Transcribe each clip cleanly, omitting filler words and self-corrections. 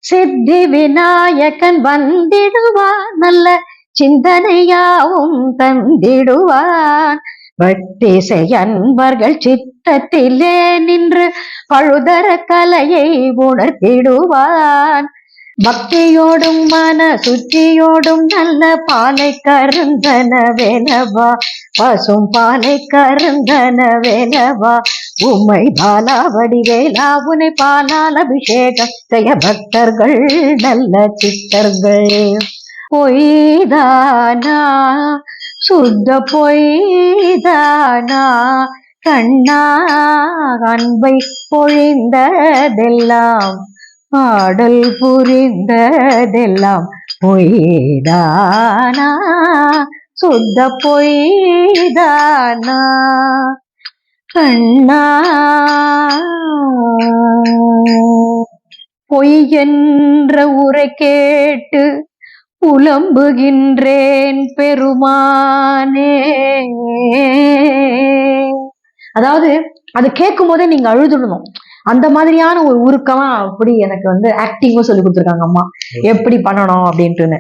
சித்தி விநாயகன் வந்திடுவான், நல்ல சிந்தனையாவும் தந்திடுவான். பக்திசை அன்பர்கள் சித்தத்திலே நின்று பழுதர கலையை உணர்த்திடுவான். பக்தியோடும் மன சுற்றியோடும் நல்ல பாலை கருந்தன வேலவா, பசும் பாலை கருந்தன வேலவா. உம்மை பாலாவடி வேலா, உனை பாலால் அபிஷேகம் செய்ய பக்தர்கள் நல்ல சித்தர்கள். பொய்தானா சுத்த பொய்தானா, கண்ணா அன்பை பொழிந்ததெல்லாம் பாடல் புரிந்ததெல்லாம் பொய்தானா சுத்த பொய்தானா, கண்ணா. பொய் என்ற உரை கேட்டு புலம்புகின்றேன் பெருமானே. அதாவது அது கேட்கும் போதே நீங்க அழுதுடணும். அந்த மாதிரியான ஒரு உருக்கமா அப்படி எனக்கு ஆக்டிங்கும் சொல்லி கொடுத்துருக்காங்க அம்மா, எப்படி பண்ணணும் அப்படின்ட்டுன்னு.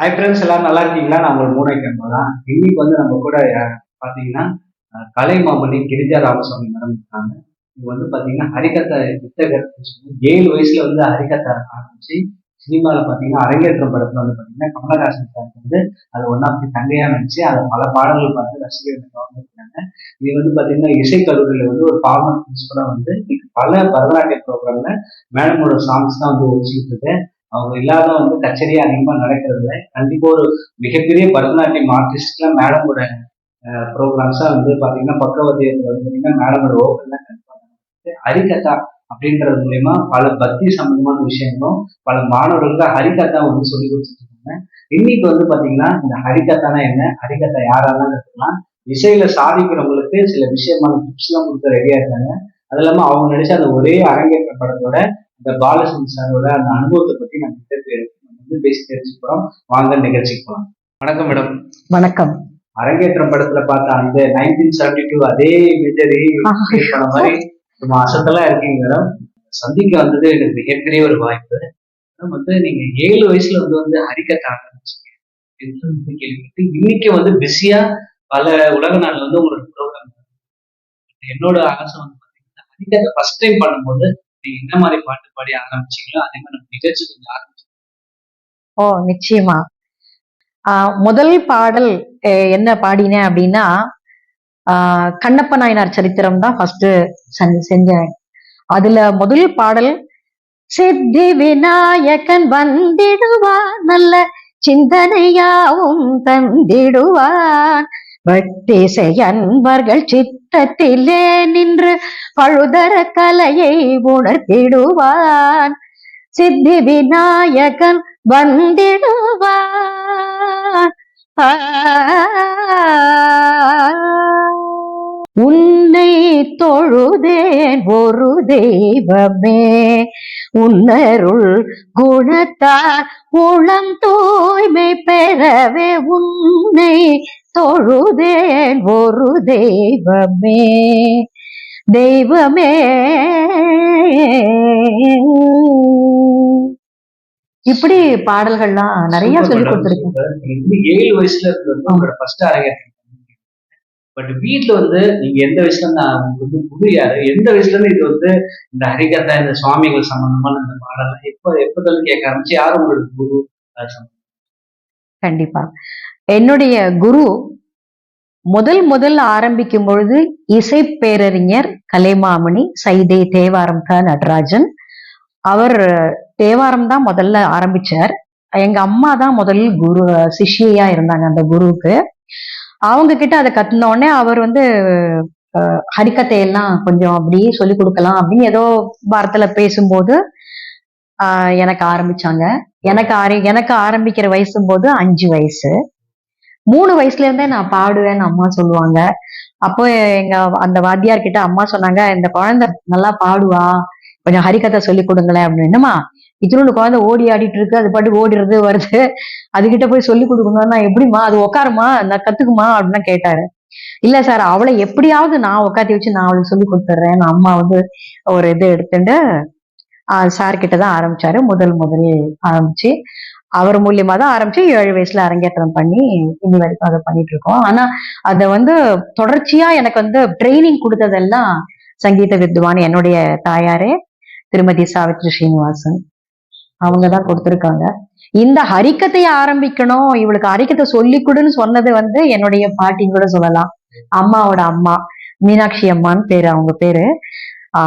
ஹாய் ஃப்ரெண்ட்ஸ், எல்லாரும் நல்லா இருக்கீங்களா? நான் உங்களுக்கு மூணாய்க்கம்பா தான். இன்னைக்கு நம்ம கூட பார்த்தீங்கன்னா கலைமாமணி கிரிஜா ராமசாமி மேடம் இருக்காங்க. இவங்க பார்த்தீங்கன்னா ஹரிகதை வித்தகர். 7 வயசுல ஹரிகதை ஆரம்பிச்சு சினிமாவில் பார்த்தீங்கன்னா அரங்கேற்றம் படத்துல பார்த்தீங்கன்னா கமலஹாசன் சார் அது ஒன்னாவது தங்கையா நினைச்சு அதை பல பாடல்கள் பார்த்து ரசிகர்கள் கவர்ந்துருக்காங்க. இது பார்த்தீங்கன்னா இசைக்கல்லூரியில் ஒரு ஃபார்மல் பிரின்சிபலா பல பரதநாட்டிய ப்ரோக்ராம்ல மேடமோட சாங்ஸ் தான் ஒழிச்சுக்கிட்டு இருக்கு. அவங்க இல்லாத கச்சேரியா அதிகமா நடக்கிறது இல்லை. கண்டிப்பா ஒரு மிகப்பெரிய பரதநாட்டியம் ஆர்டிஸ்ட்லாம் மேடமோட ப்ரோக்ராம்ஸா பாத்தீங்கன்னா பக்கவத்தியத்துல பாத்தீங்கன்னா மேடமோட ஓப்பன் தான் கண்டிப்பா. ஹரிகதா அப்படின்றது மூலயமா பல பக்தி சம்பந்தமான விஷயங்களும் பல மாணவர்களுக்கு ஹரிகதா சொல்லி கொடுத்துட்டு இருக்காங்க. இன்னைக்கு பாத்தீங்கன்னா இந்த ஹரிகதானா என்ன, ஹரிகதா யாரெல்லாம் கத்துக்கலாம், இசையில சாதிக்கிறவங்களுக்கு சில விஷயமான டிப்ஸ் எல்லாம் கொடுக்க ரெடியா இருக்காங்க. அது இல்லாம அவங்க நடிச்ச அந்த ஒரே அரங்கேற்ற படத்தோட இந்த பாலச்சந்திரன் சாரோட அந்த அனுபவத்தை பத்தி நம்ம பேசி தெரிஞ்சுக்கிறோம். வாங்க நிகழ்ச்சிக்கு போலாம். வணக்கம் மேடம். வணக்கம். அரங்கேற்றம் படத்துல பார்த்த அந்த 1972 அதே மெஜரி பண்ண மாதிரி அசத்தெல்லாம் இருக்கீங்க மேடம். சந்திக்க வந்தது எனக்கு மிகப்பெரிய ஒரு வாய்ப்பு. நீங்க 7 வயசுல ஹரிகதை ஆரம்பிச்சீங்க கேள்விப்பட்டு இன்னைக்கு பிஸியா பல உலக நாள்ல உங்களோட ப்ரோக்ராம். என்னோட ஆசை பாத்தீங்கன்னா ஹரிகதை ஃபர்ஸ்ட் டைம் பண்ணும்போது நீங்க என்ன மாதிரி பாட்டு பாடி ஆரம்பிச்சீங்களோ அதே மாதிரி நிகழ்ச்சி கொஞ்சம் ஆரம்பிச்சோம். ஓ நிச்சயமா. முதல் பாடல் என்ன பாடினேன் அப்படின்னா கண்ணப்ப நாயனார் சரித்திரம் தான் ஃபர்ஸ்ட் செஞ்சேன். அதுல முதல் பாடல் சித்தி விநாயகன் வந்திடுவான், நல்ல சிந்தனையாவும் தந்திடுவான். பக்திசை அன்பர்கள் சித்தத்திலே நின்று பழுதர கலையை உணர்த்திடுவான். சித்தி விநாயகன் வந்திடுவான். உன்னை தொழுதேன் ஒரு தெய்வமே, உன்னருள் குணத்தால் உளம் தூய்மை பெறவே உன்னை தொழுதேன் ஒரு தெய்வமே, தெய்வமே. இப்படி பாடல்கள்லாம் நிறைய சொல்லி கொடுத்துருக்கேன். 7 வயசுல ஃபர்ஸ்ட் அரங்கேற்றம். பட் வீட்டுல நீங்க எந்த வயசுல உங்களுக்கு புது யாரு, எந்த வயசுல இருந்து இது இந்த ஹரிகதை இந்த சுவாமிகள் சம்பந்தமான இந்த பாடலாம் எப்போதும் கேட்க ஆரம்பிச்சு, யாரும் உங்களுக்கு குரு? கண்டிப்பா என்னுடைய குரு முதல் ஆரம்பிக்கும் பொழுது இசை பேரறிஞர் கலைமாமணி சைதை தேவாரம் க நடராஜன். அவர் தேவாரம் தான் முதல்ல ஆரம்பிச்சார். எங்க அம்மா தான் முதல் குரு சிஷ்யா இருந்தாங்க அந்த குருவுக்கு. அவங்க கிட்ட அதை கத்துன உடனே அவர் ஹரிகதையெல்லாம் கொஞ்சம் அப்படி சொல்லி கொடுக்கலாம் அப்படின்னு ஏதோ வாரத்துல பேசும்போது எனக்கு ஆரம்பிச்சாங்க. எனக்கு ஆரம்பிக்கிற வயசும் போது 5 வயசு. 3 வயசுல இருந்தே நான் பாடுவேன்னு அம்மா சொல்லுவாங்க. அப்போ எங்க அந்த வாத்தியார் கிட்ட அம்மா சொன்னாங்க, இந்த குழந்தை நல்லா பாடுவா, கொஞ்சம் ஹரிகதை சொல்லி கொடுங்களேன் அப்படின்னு. என்னம்மா இத்தினோட குழந்தை ஓடி ஆடிட்டு இருக்கு, அது பாட்டு ஓடிடுறது வருது, அதுகிட்ட போய் சொல்லி கொடுக்கணும்னா எப்படிமா, அது உட்காருமா, நான் கத்துக்குமா அப்படின்னு கேட்டாரு. இல்ல சார், அவளை எப்படியாவது நான் உட்காத்தி வச்சு நான் அவளுக்கு சொல்லி கொடுத்துட்றேன். அம்மா வந்து ஒரு இது எடுத்துட்டு சார் கிட்ட தான் ஆரம்பிச்சாரு. முதல் ஆரம்பிச்சு அவர் மூலியமா தான் ஆரம்பிச்சு 7 வயசுல அரங்கேற்றம் பண்ணி இன்னி வரைக்கும் அதை பண்ணிட்டு இருக்கோம். ஆனா அத வந்து தொடர்ச்சியா எனக்கு வந்து ட்ரைனிங் கொடுத்ததெல்லாம் சங்கீத வித்வான் என்னுடைய தாயாரே திருமதி சாவித்ரி ஸ்ரீனிவாசன் அவங்கதான் கொடுத்திருக்காங்க. இந்த ஹரிக்கத்தைய ஆரம்பிக்கணும், இவளுக்கு ஹரிக்கத்தை சொல்லி கொடுன்னு சொன்னது வந்து என்னுடைய பாட்டின்னு கூட சொல்லலாம். அம்மாவோட அம்மா மீனாட்சி அம்மான்னு பேரு, அவங்க பேரு.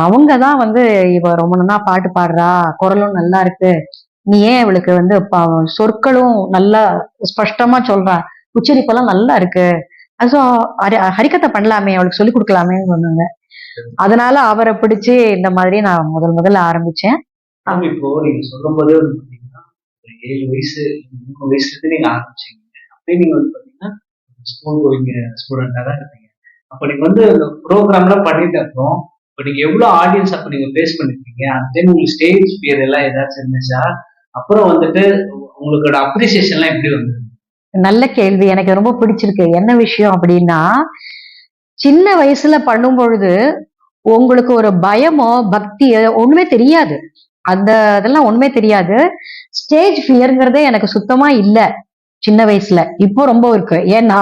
அவங்கதான் வந்து இவ ரொம்ப நல்லா பாட்டு பாடுறா, குரலும் நல்லா இருக்கு, நீ ஏன் இவளுக்கு வந்து சொற்களும் நல்லா ஸ்பஷ்டமா சொல்றா, உச்சரிப்பெல்லாம் நல்லா இருக்கு, சோ ஹரிக்கத்தை பண்ணலாமே, அவளுக்கு சொல்லி கொடுக்கலாமேன்னு சொன்னாங்க. அதனால அவரை பிடிச்சு இந்த மாதிரி நான் முதல்ல ஆரம்பிச்சேன். இப்போ நீங்க சொல்லும் போதே வந்து பாத்தீங்கன்னா 7 வயசு 3 வயசுல இருந்து நீங்க ஆரம்பிச்சீங்க. அப்படியே நீங்க வந்து பாத்தீங்கன்னா ஸ்கூல் கோயிங் ஸ்டூடெண்டா தான் இருப்பீங்க. அப்ப நீங்க வந்து ப்ரோக்ராம் எல்லாம் பண்ணிட்டு அப்புறம் இப்ப நீங்க எவ்வளவு ஆடியன்ஸ் அப்ப நீங்க ஃபேஸ் பண்ணிருக்கீங்க? அந்த டைம் உங்களுக்கு ஸ்டேஜ் ஃபியர் எல்லாம் ஏதாச்சும் இருந்துச்சா? அப்புறம் வந்துட்டு உங்களோட அப்ரிசியேஷன் எல்லாம் எப்படி வந்தது? நல்ல கேள்வி, எனக்கு ரொம்ப பிடிச்சிருக்கு. என்ன விஷயம் அப்படின்னா, சின்ன வயசுல பண்ணும் பொழுது உங்களுக்கு ஒரு பயமோ பக்தியோ ஒண்ணுமே தெரியாது. அதெல்லாம் ஒண்ணுமே தெரியாது. ஸ்டேஜ் ஃபியர்ங்கிறதே எனக்கு சுத்தமா இல்ல சின்ன வயசுல. இப்போ ரொம்ப இருக்கு. ஏன்னா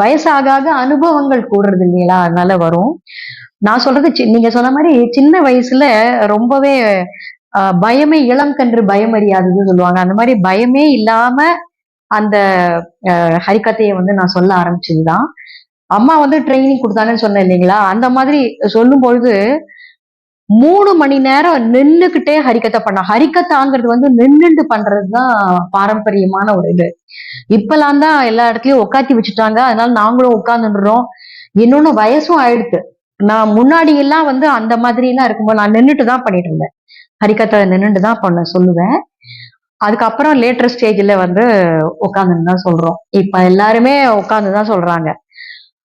வயசாக அனுபவங்கள் கூடுறது இல்லைங்களா, அதனால வரும். நான் சொல்றது நீங்க சொன்ன மாதிரி சின்ன வயசுல ரொம்பவே பயமே இளம் கன்று பயம் அறியாதுன்னு சொல்லுவாங்க. அந்த மாதிரி பயமே இல்லாம அந்த ஹரிக்கதையை வந்து நான் சொல்ல ஆரம்பிச்சதுதான். அம்மா வந்து ட்ரைனிங் கொடுத்தாங்கன்னு சொன்னேன் இல்லைங்களா, அந்த மாதிரி சொல்லும் பொழுது 3 மணி நேரம் நின்னுக்கிட்டே ஹரிக்கத்தை பண்ண. ஹரிக்கத்தாங்கிறது வந்து நின்னுட்டு பண்றதுதான் பாரம்பரியமான ஒரு இது. இப்பெல்லாம் தான் எல்லா இடத்துலயும் உட்காத்தி வச்சுட்டாங்க, அதனால நாங்களும் உட்கார்ந்துடுறோம். இன்னொன்னு வயசும் ஆயிடுத்து. நான் முன்னாடி எல்லாம் வந்து அந்த மாதிரி எல்லாம் இருக்கும்போது நான் நின்னுட்டு தான் பண்ணிட்டு இருந்தேன். ஹரிக்கத்தை நின்னுட்டு தான் பண்ண சொல்லுவேன். அதுக்கப்புறம் லேட்டர் ஸ்டேஜ்ல வந்து உட்காந்துன்னு தான் சொல்றோம். இப்ப எல்லாருமே உட்காந்துதான் சொல்றாங்க.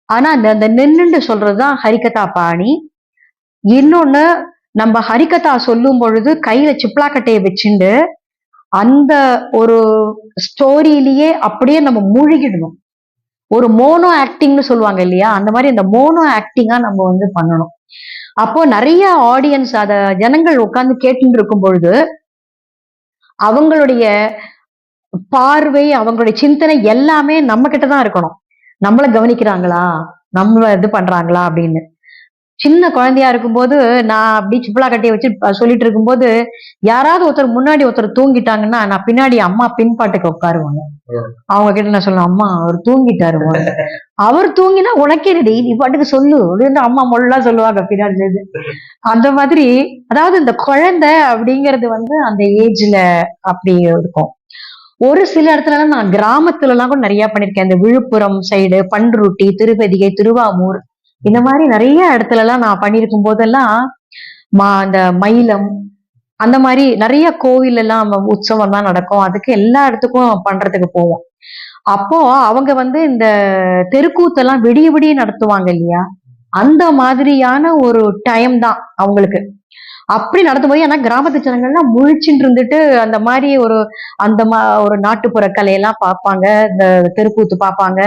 ஆனா அந்த நின்னுட்டு சொல்றதுதான் ஹரிகதா பாணி. இன்னொன்னு, நம்ம ஹரிகதா சொல்லும் பொழுது கையில சிப்ளாக்கட்டையை வச்சுண்டு அந்த ஒரு ஸ்டோரியிலேயே அப்படியே நம்ம மூழ்கிடணும். ஒரு மோனோ ஆக்டிங்னு சொல்லுவாங்க இல்லையா, அந்த மாதிரி அந்த மோனோ ஆக்டிங்கா நம்ம வந்து பண்ணணும். அப்போ நிறைய ஆடியன்ஸ் அத ஜனங்கள் உட்கார்ந்து கேட்டுட்டு இருக்கும் பொழுது அவங்களுடைய பார்வை, அவங்களுடைய சிந்தனை எல்லாமே நம்ம கிட்டதான் இருக்கணும். நம்மள கவனிக்கிறாங்களா, நம்ம இது பண்றாங்களா அப்படின்னு. சின்ன குழந்தையா இருக்கும்போது நான் அப்படி சிப்பிளா கட்டியை வச்சு சொல்லிட்டு இருக்கும்போது யாராவது ஒருத்தர் முன்னாடி ஒருத்தர் தூங்கிட்டாங்கன்னா நான் பின்னாடி அம்மா பின்பாட்டுக்கு உட்காருவாங்க. அவங்க கிட்ட நான் சொல்லுவேன், அம்மா அவர் தூங்கிட்டாரு, அவர் தூங்கினா உனக்கே நீ பாட்டுக்கு சொல்லு அப்படின்னு அம்மா மொல்லா சொல்லுவாங்க பின்னாடி. அந்த மாதிரி, அதாவது இந்த குழந்தை அப்படிங்கிறது வந்து அந்த ஏஜ்ல அப்படி இருக்கும். ஒரு சில இடத்துல நான் கிராமத்துல எல்லாம் கூட நிறைய பண்ணிருக்கேன். இந்த விழுப்புரம் சைடு, பண்ருட்டி, திருப்பதிகை, திருவாமூர், இந்த மாதிரி நிறைய இடத்துல எல்லாம் நான் பண்ணிருக்கும் போதெல்லாம் அந்த மயிலம் அந்த மாதிரி நிறைய கோவில் எல்லாம் உற்சவம் தான் நடக்கும். அதுக்கு எல்லா இடத்துக்கும் பண்றதுக்கு போவோம். அப்போ அவங்க வந்து இந்த தெருக்கூத்தெல்லாம் விடிய விடிய நடத்துவாங்க இல்லையா, அந்த மாதிரியான ஒரு டைம் தான் அவங்களுக்கு. அப்படி நடத்தும் போது ஏன்னா கிராமத்து ஜனங்கள்லாம் முழிச்சுட்டு இருந்துட்டு அந்த மாதிரி ஒரு நாட்டுப்புற கலையெல்லாம் பார்ப்பாங்க, இந்த தெருக்கூத்து பார்ப்பாங்க.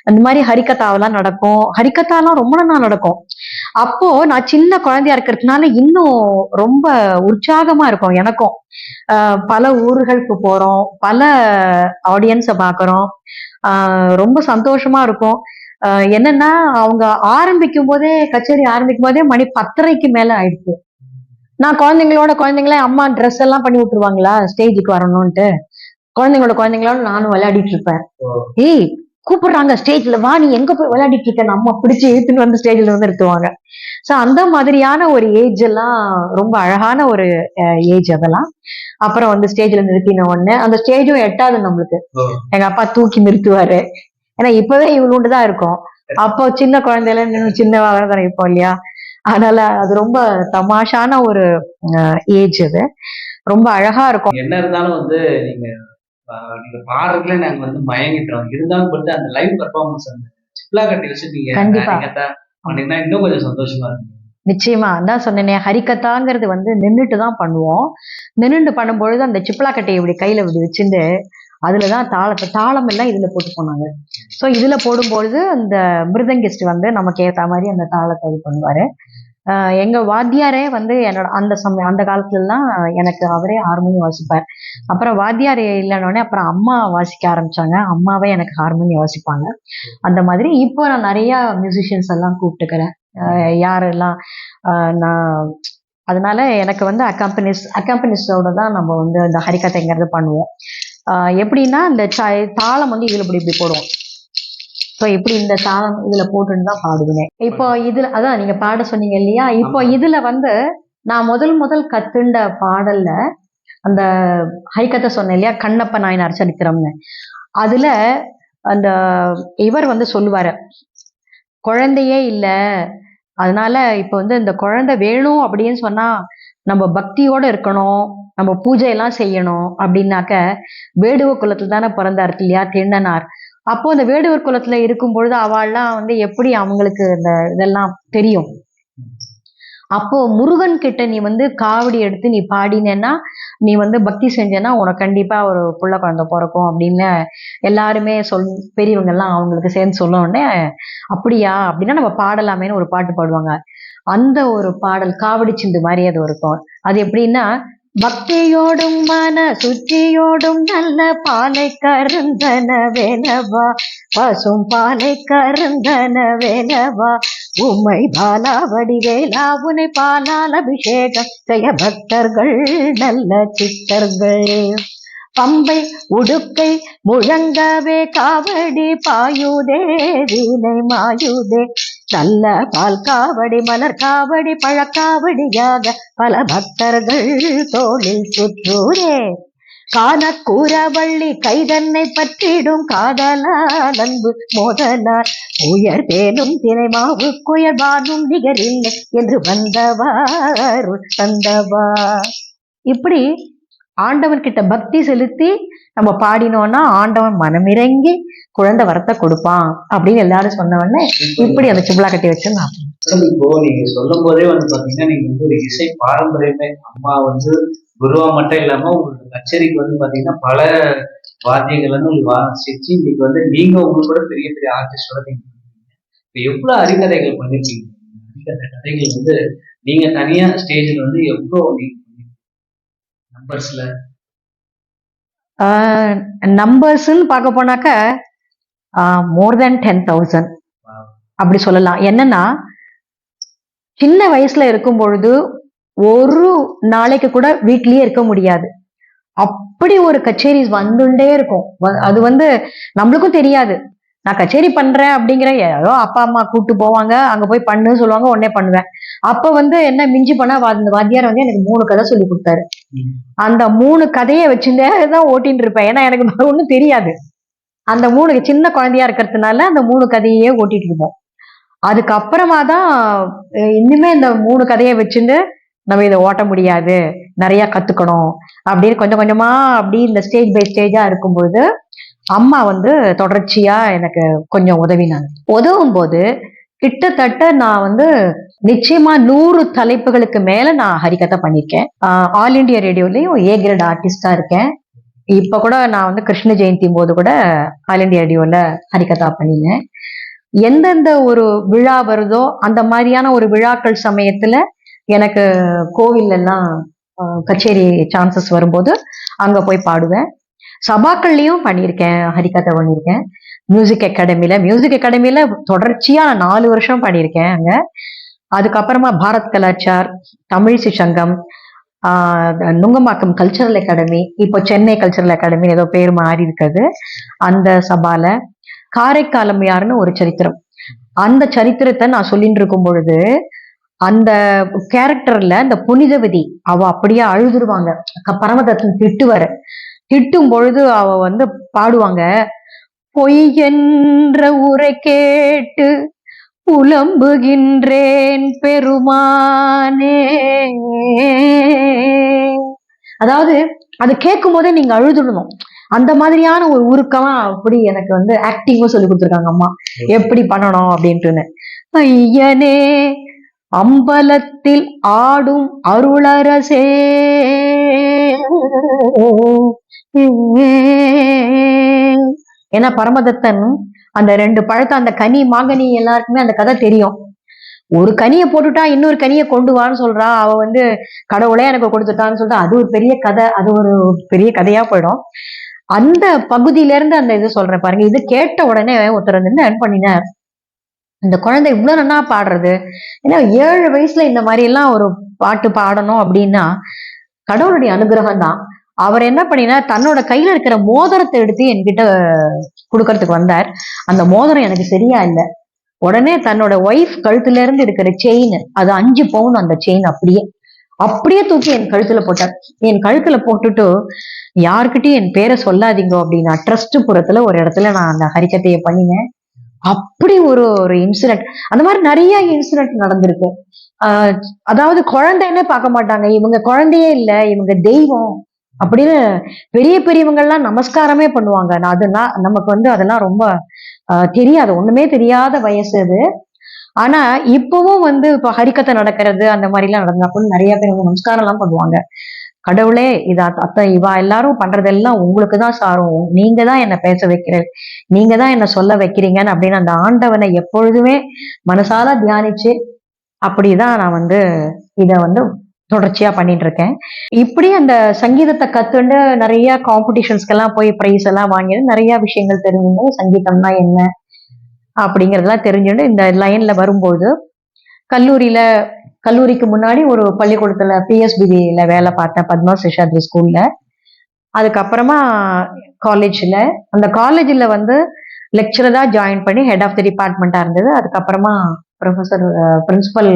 அந்த மாதிரி ஹரிகதாவெல்லாம் நடக்கும். ஹரிகதாலாம் ரொம்ப நாள் நடக்கும். அப்போ நான் சின்ன குழந்தையா இருக்கிறதுனால இன்னும் ரொம்ப உற்சாகமா இருக்கும் எனக்கும். பல ஊர்களுக்கு போறோம், பல ஆடியன்ஸை பார்க்கிறோம், ரொம்ப சந்தோஷமா இருக்கும். என்னன்னா அவங்க ஆரம்பிக்கும் போதே, கச்சேரி ஆரம்பிக்கும் போதே மணி 10:30க்கு மேல ஆயிடுச்சு. நான் குழந்தைங்களே அம்மா ட்ரெஸ் எல்லாம் பண்ணி விட்டுருவாங்களா ஸ்டேஜுக்கு வரணும்ட்டு, குழந்தைங்களோட நானும் விளையாடிட்டு இருப்பேன். ஏய் கூப்பிடுறாங்க ஸ்டேஜ்ல, வா நீ எங்க போய் விளையாடிட்டு இருக்க, அம்மா பிடிச்சி இழுத்துன்னு வந்து ஸ்டேஜ்ல வந்து நிறுத்துவாங்க. சோ அந்த மாதிரியான ஒரு ஏஜ் எல்லாம் ரொம்ப அழகான ஒரு ஏஜ் அதெல்லாம். அப்புறம் வந்து ஸ்டேஜ்ல நிறுத்தின உடனே அந்த ஸ்டேஜும் எட்டாது நம்மளுக்கு. எங்க அப்பா தூக்கி நிறுத்துவாரு. ஏன்னா இப்பவே இவ்வளவுதான் இருக்கும். அப்போ சின்ன குழந்தையில சின்னவா தான் இருப்போம் இல்லையா, அதனால அது ரொம்ப தமாஷான ஒரு ஏஜ். அது ரொம்ப அழகா இருக்கும். என்ன இருந்தாலும் வந்து நீங்க பாடுறதுல நாங்க வந்து மயங்கிட்டோம். இருந்தாலும் பட்டு அந்த லைவ் பெர்ஃபார்மன்ஸ் அந்த சிப்லா கட்டி வச்சு நீங்க பண்ணீங்கன்னா இன்னும் கொஞ்சம் சந்தோஷமா இருக்கும். நிச்சயமா, அதான் சொன்னேனே, ஹரிகதாங்கிறது வந்து நின்றுட்டு தான் பண்ணுவோம். நின்றுட்டு பண்ணும்பொழுது அந்த சிப்லா கட்டையை இப்படி கையில இப்படி வச்சுட்டு அதுலதான் தாளம் எல்லாம் இதுல போட்டு போனாங்க. ஸோ இதுல போடும்பொழுது அந்த மிருதங்கிஸ்ட் வந்து நமக்கு ஏற்ற மாதிரி அந்த தாளத்தை இது பண்ணுவாரு. எங்க வாத்தியாரே வந்து என்னோட அந்த காலத்துலலாம் எனக்கு அவரே ஹார்மோனியம் வாசிப்பார். அப்புறம் வாத்தியார் இல்லைன்னொடனே அப்புறம் அம்மா வாசிக்க ஆரம்பிச்சாங்க. அம்மாவே எனக்கு ஹார்மோனியம் வாசிப்பாங்க. அந்த மாதிரி இப்போ நான் நிறைய மியூசிஷியன்ஸ் எல்லாம் கூப்பிட்டுக்கிறேன். யாரெல்லாம் நான் அதனால எனக்கு வந்து அக்காம்பனிஸ்டோட தான் நம்ம வந்து இந்த ஹரிகதைங்கிறது பண்ணுவோம். எப்படின்னா இந்த தாளம் வந்து இதுல இப்படி போடுவோம். ஸோ இப்படி இந்த தாளம் இதுல போட்டுன்னு தான் பாடுவேன். இப்போ இதுல அதான் நீங்க பாட சொன்னீங்க இல்லையா, இப்போ இதுல வந்து நான் முதல் கத்துண்ட பாடல்ல அந்த ஹரிகதை சொன்னேன் இல்லையா, கண்ணப்ப நாயனார் சரித்திரம்னு. அதுல அந்த இவர் வந்து சொல்லுவாரு, குழந்தையே இல்லை, அதனால இப்ப வந்து இந்த குழந்தை வேணும் அப்படின்னு சொன்னா நம்ம பக்தியோட இருக்கணும், நம்ம பூஜையெல்லாம் செய்யணும். அப்படின்னாக்க வேடுவ குலத்துல தானே பிறந்தாரு இல்லையா திண்ணனார். அப்போ அந்த வேடுவர் குலத்துல இருக்கும் பொழுது அவள்லாம் வந்து எப்படி அவங்களுக்கு இந்த இதெல்லாம் தெரியும். அப்போ முருகன் கிட்ட நீ வந்து காவடி எடுத்து நீ பாடினேன்னா, நீ வந்து பக்தி செஞ்சேன்னா உனக்கு கண்டிப்பா ஒரு புள்ள குழந்தை பிறக்கும் அப்படின்னு எல்லாருமே பெரியவங்க எல்லாம் அவங்களுக்கு சேர்ந்து சொல்ல உடனே, அப்படியா அப்படின்னா நம்ம பாடலாமேன்னு ஒரு பாட்டு பாடுவாங்க. அந்த ஒரு பாடல் காவடி சிந்து மாதிரி அது இருக்கும். அது எப்படின்னா, பக்தியோடும் மன சுற்றியோடும் நல்ல பாலை கருந்தன வேலவா, பசும் பாலை கருந்தன வேலவா, உம்மை பாலாவடி வேலா உனை பாலால் அபிஷேகம் செய்ய பக்தர்கள் நல்ல சித்தர்கள், பம்பை உடுக்கை முழங்கவே காவடி பாயுதே வீணை மாயுதே, நல்ல பால் காவடி மலர் காவடி பழக்காவடியாக பல பக்தர்கள் தோளில் சுற்றூரே, காணக்கூறவள்ளி கைதன்னை பற்றிடும் காதலால் அன்பு மோதலால் உயர் தேனும் தினை மாவு குயர்பானும் நிகரில்லை என்று வந்தவா தந்தவா. இப்படி ஆண்டவன் கிட்ட பக்தி செலுத்தி நம்ம பாடினோம்னா ஆண்டவன் மனமிறங்கி குழந்தை வரத்தை கொடுப்பான் அப்படின்னு எல்லாரும் சொன்னவொடனே இப்படி அந்த சிம்பிளா கட்டி வச்சு நான் இப்போ நீங்க சொல்லும் போதே வந்து பாத்தீங்கன்னா நீங்க வந்து ஒரு இசை பாரம்பரியமே, அம்மா வந்து குருவா மட்டும் இல்லாம உங்களுக்கு கச்சேரிக்கு வந்து பாத்தீங்கன்னா பல வாத்தியங்கள் வந்து உங்களுக்கு வாசிச்சு இன்னைக்கு வந்து நீங்க உங்களுக்கு கூட பெரிய பெரிய ஆர்டிஸ்டோட நீங்க இப்போ எவ்வளவு அரிகதைகள் பண்ணிருக்கீங்க. அரிகதை கதைகள் வந்து நீங்க தனியா ஸ்டேஜ்ல வந்து எவ்வளவு நம்பர்ஸ்ல நம்பர்ஸ்ன்னு பார்க்க போனாக்க மோர் தென் 10,000 அப்படி சொல்லலாம். என்னன்னா சின்ன வயசுல இருக்கும் பொழுது ஒரு நாளைக்கு கூட வீட்லயே இருக்க முடியாது. அப்படி ஒரு கச்சேரிஸ் வந்துட்டே இருக்கும். அது வந்து நம்மளுக்கும் தெரியாது. நான் கச்சேரி பண்றேன் அப்படிங்கிற ஏதோ அப்பா அம்மா கூட்டு போவாங்க, அங்க போய் பண்ணுன்னு சொல்லுவாங்க, உடனே பண்ணுவேன். அப்ப வந்து என்ன மிஞ்சி பண்ணா அந்த வாத்தியார் வந்து எனக்கு 3 கதை சொல்லி கொடுத்தாரு. அந்த 3 கதையை வச்சுட்டே தான் ஓட்டின்னு இருப்பேன். ஏன்னா எனக்கு ஒண்ணும் தெரியாது. அந்த 3 சின்ன குழந்தையா இருக்கிறதுனால அந்த 3 கதையே ஓட்டிட்டு இருப்போம். அதுக்கப்புறமா தான் இன்னுமே இந்த 3 கதையை வச்சுட்டு நம்ம இதை ஓட்ட முடியாது, நிறைய கத்துக்கணும் அப்படின்னு கொஞ்சம் கொஞ்சமா அப்படி இந்த ஸ்டேஜ் பை ஸ்டேஜா இருக்கும்போது அம்மா வந்து தொடர்ச்சியா எனக்கு கொஞ்சம் உதவினாங்க. உதவும் போது கிட்டத்தட்ட நான் வந்து நிச்சயமா 100 தலைப்புகளுக்கு மேல நான் ஹரிகதை பண்ணிருக்கேன். ஆல் இண்டியா ரேடியோலயும் ஏ கிரேட் ஆர்டிஸ்டா இருக்கேன். இப்ப கூட நான் வந்து கிருஷ்ண ஜெயந்தி போது கூட ஆல் இண்டியா ரேடியோல ஹரிகதா பண்ணினேன். எந்தெந்த ஒரு விழா வருதோ அந்த மாதிரியான ஒரு விழாக்கள் சமயத்துல எனக்கு கோவில் எல்லாம் கச்சேரி சான்சஸ் வரும்போது அங்க போய் பாடுவேன். சபாக்கள்லயும் பண்ணியிருக்கேன், ஹரிகதை பண்ணியிருக்கேன். மியூசிக் அகாடமியில தொடர்ச்சியா 4 வருஷம் பண்ணியிருக்கேன் அங்க. அதுக்கப்புறமா பாரத் கலாச்சார், தமிழிசை சங்கம், நுங்கம்பாக்கம் கல்ச்சரல் அகாடமி, இப்போ சென்னை கல்ச்சரல் அகாடமி ஏதோ பேர் மாறி இருக்குது, அந்த சபால காரைக்காலம் யாருன்னு ஒரு சரித்திரம், அந்த சரித்திரத்தை நான் சொல்லிட்டு இருக்கும் பொழுது அந்த கேரக்டர்ல இந்த புனிதவதி அவ அப்படியே அழுதுருவாங்க. பரமதத்தன் திட்டும் பொழுது அவ வந்து பாடுவாங்க, பொய் என்ற உரை கேட்டு புலம்புகின்றேன் பெருமானே. அதாவது அது கேட்கும் போதே நீங்க அழுதுடணும். அந்த மாதிரியான ஒரு உருக்கமா அப்படி எனக்கு வந்து ஆக்டிங்கும் சொல்லி கொடுத்துருக்காங்க அம்மா, எப்படி பண்ணணும் அப்படின்ட்டுன்னு. ஐயனே அம்பலத்தில் ஆடும் அருளரசே ஏன்னா பரமதத்தன் அந்த 2 பழத்தை, அந்த கனி மாங்கனி எல்லாருக்குமே அந்த கதை தெரியும். ஒரு கனியை போட்டுட்டா இன்னொரு கனியை கொண்டு வான்னு சொல்றா, அவ வந்து கடவுளே எனக்கு கொடுத்துட்டான்னு சொல்லிட்டு அது ஒரு பெரிய கதை, அது ஒரு பெரிய கதையா போயிடும். அந்த பகுதியில இருந்து அந்த இது சொல்றேன் பாருங்க. இது கேட்ட உடனே ஒருத்தர் வந்து என்ன பண்ணினார், இந்த குழந்தை இவ்வளவு நன்னா பாடுறது, ஏன்னா 7 வயசுல இந்த மாதிரி எல்லாம் ஒரு பாட்டு பாடணும் அப்படின்னா கடவுளுடைய அனுகிரகம் தான். அவர் என்ன பண்ணினா, தன்னோட கையில இருக்கிற மோதிரத்தை எடுத்து என்கிட்ட கொடுக்கறதுக்கு வந்தார். அந்த மோதிரம் எனக்கு சரியா இல்லை. உடனே தன்னோட ஒய்ஃப் கழுத்துல இருந்து இருக்கிற செயின், அது 5 பவுன் அந்த செயின் அப்படியே அப்படியே தூக்கி என் கழுத்துல போட்டார். என் கழுத்துல போட்டுட்டு, யாருக்கிட்டையும் என் பேரை சொல்லாதீங்க அப்படின்னா, ட்ரஸ்ட் புறத்துல ஒரு இடத்துல நான் அந்த ஹரிக்கத்தையை பண்ணினேன். அப்படி ஒரு ஒரு இன்சிடென்ட், அந்த மாதிரி நிறைய இன்சிடென்ட் நடந்திருக்கு. ஆஹ் அதாவது குழந்தைன்னே பார்க்க மாட்டாங்க, இவங்க குழந்தையே இல்ல, இவங்க தெய்வம் அப்படின்னு பெரிய பெரியவங்க எல்லாம் நமஸ்காரமே பண்ணுவாங்க. நான் அதெல்லாம் நமக்கு வந்து அதெல்லாம் ரொம்ப தெரியாது, ஒண்ணுமே தெரியாத வயசு அது. ஆனா இப்பவும் வந்து இப்ப ஹரிக்கத்தை நடக்கிறது அந்த மாதிரி எல்லாம் நடந்தா நிறைய பேர் வந்து நமஸ்காரம் எல்லாம் பண்ணுவாங்க. கடவுளே, இது இவா எல்லாரும் பண்றதெல்லாம் உங்களுக்கு தான் சாரும், நீங்க தான் என்ன பேச வைக்கிற, நீங்க தான் என்ன சொல்ல வைக்கிறீங்கன்னு அப்படின்னு அந்த ஆண்டவனை எப்பொழுதுமே மனசால தியானிச்சு அப்படிதான் நான் வந்து இத வந்து தொடர்ச்சியா பண்ணிட்டு இருக்கேன். இப்படி அந்த சங்கீதத்தை கத்துண்டு நிறைய காம்படிஷன்ஸ்க்கெல்லாம் போய் பிரைஸ் எல்லாம் வாங்கி நிறைய விஷயங்கள் தெரிஞ்சுட்டு, சங்கீதம்னா என்ன அப்படிங்கறதெல்லாம் தெரிஞ்சுட்டு இந்த லைன்ல வரும்போது, கல்லூரிக்கு முன்னாடி ஒரு பள்ளிக்கூடத்துல பிஎஸ்பில வேலை பார்த்தேன், பத்மா சேஷாத்ரி ஸ்கூல்ல. அதுக்கப்புறமா காலேஜ்ல, அந்த காலேஜ்ல வந்து லெக்சரரா ஜாயின் பண்ணி ஹெட் ஆஃப் தி டிபார்ட்மெண்டா இருந்தது. அதுக்கப்புறமா பிரின்சிபல்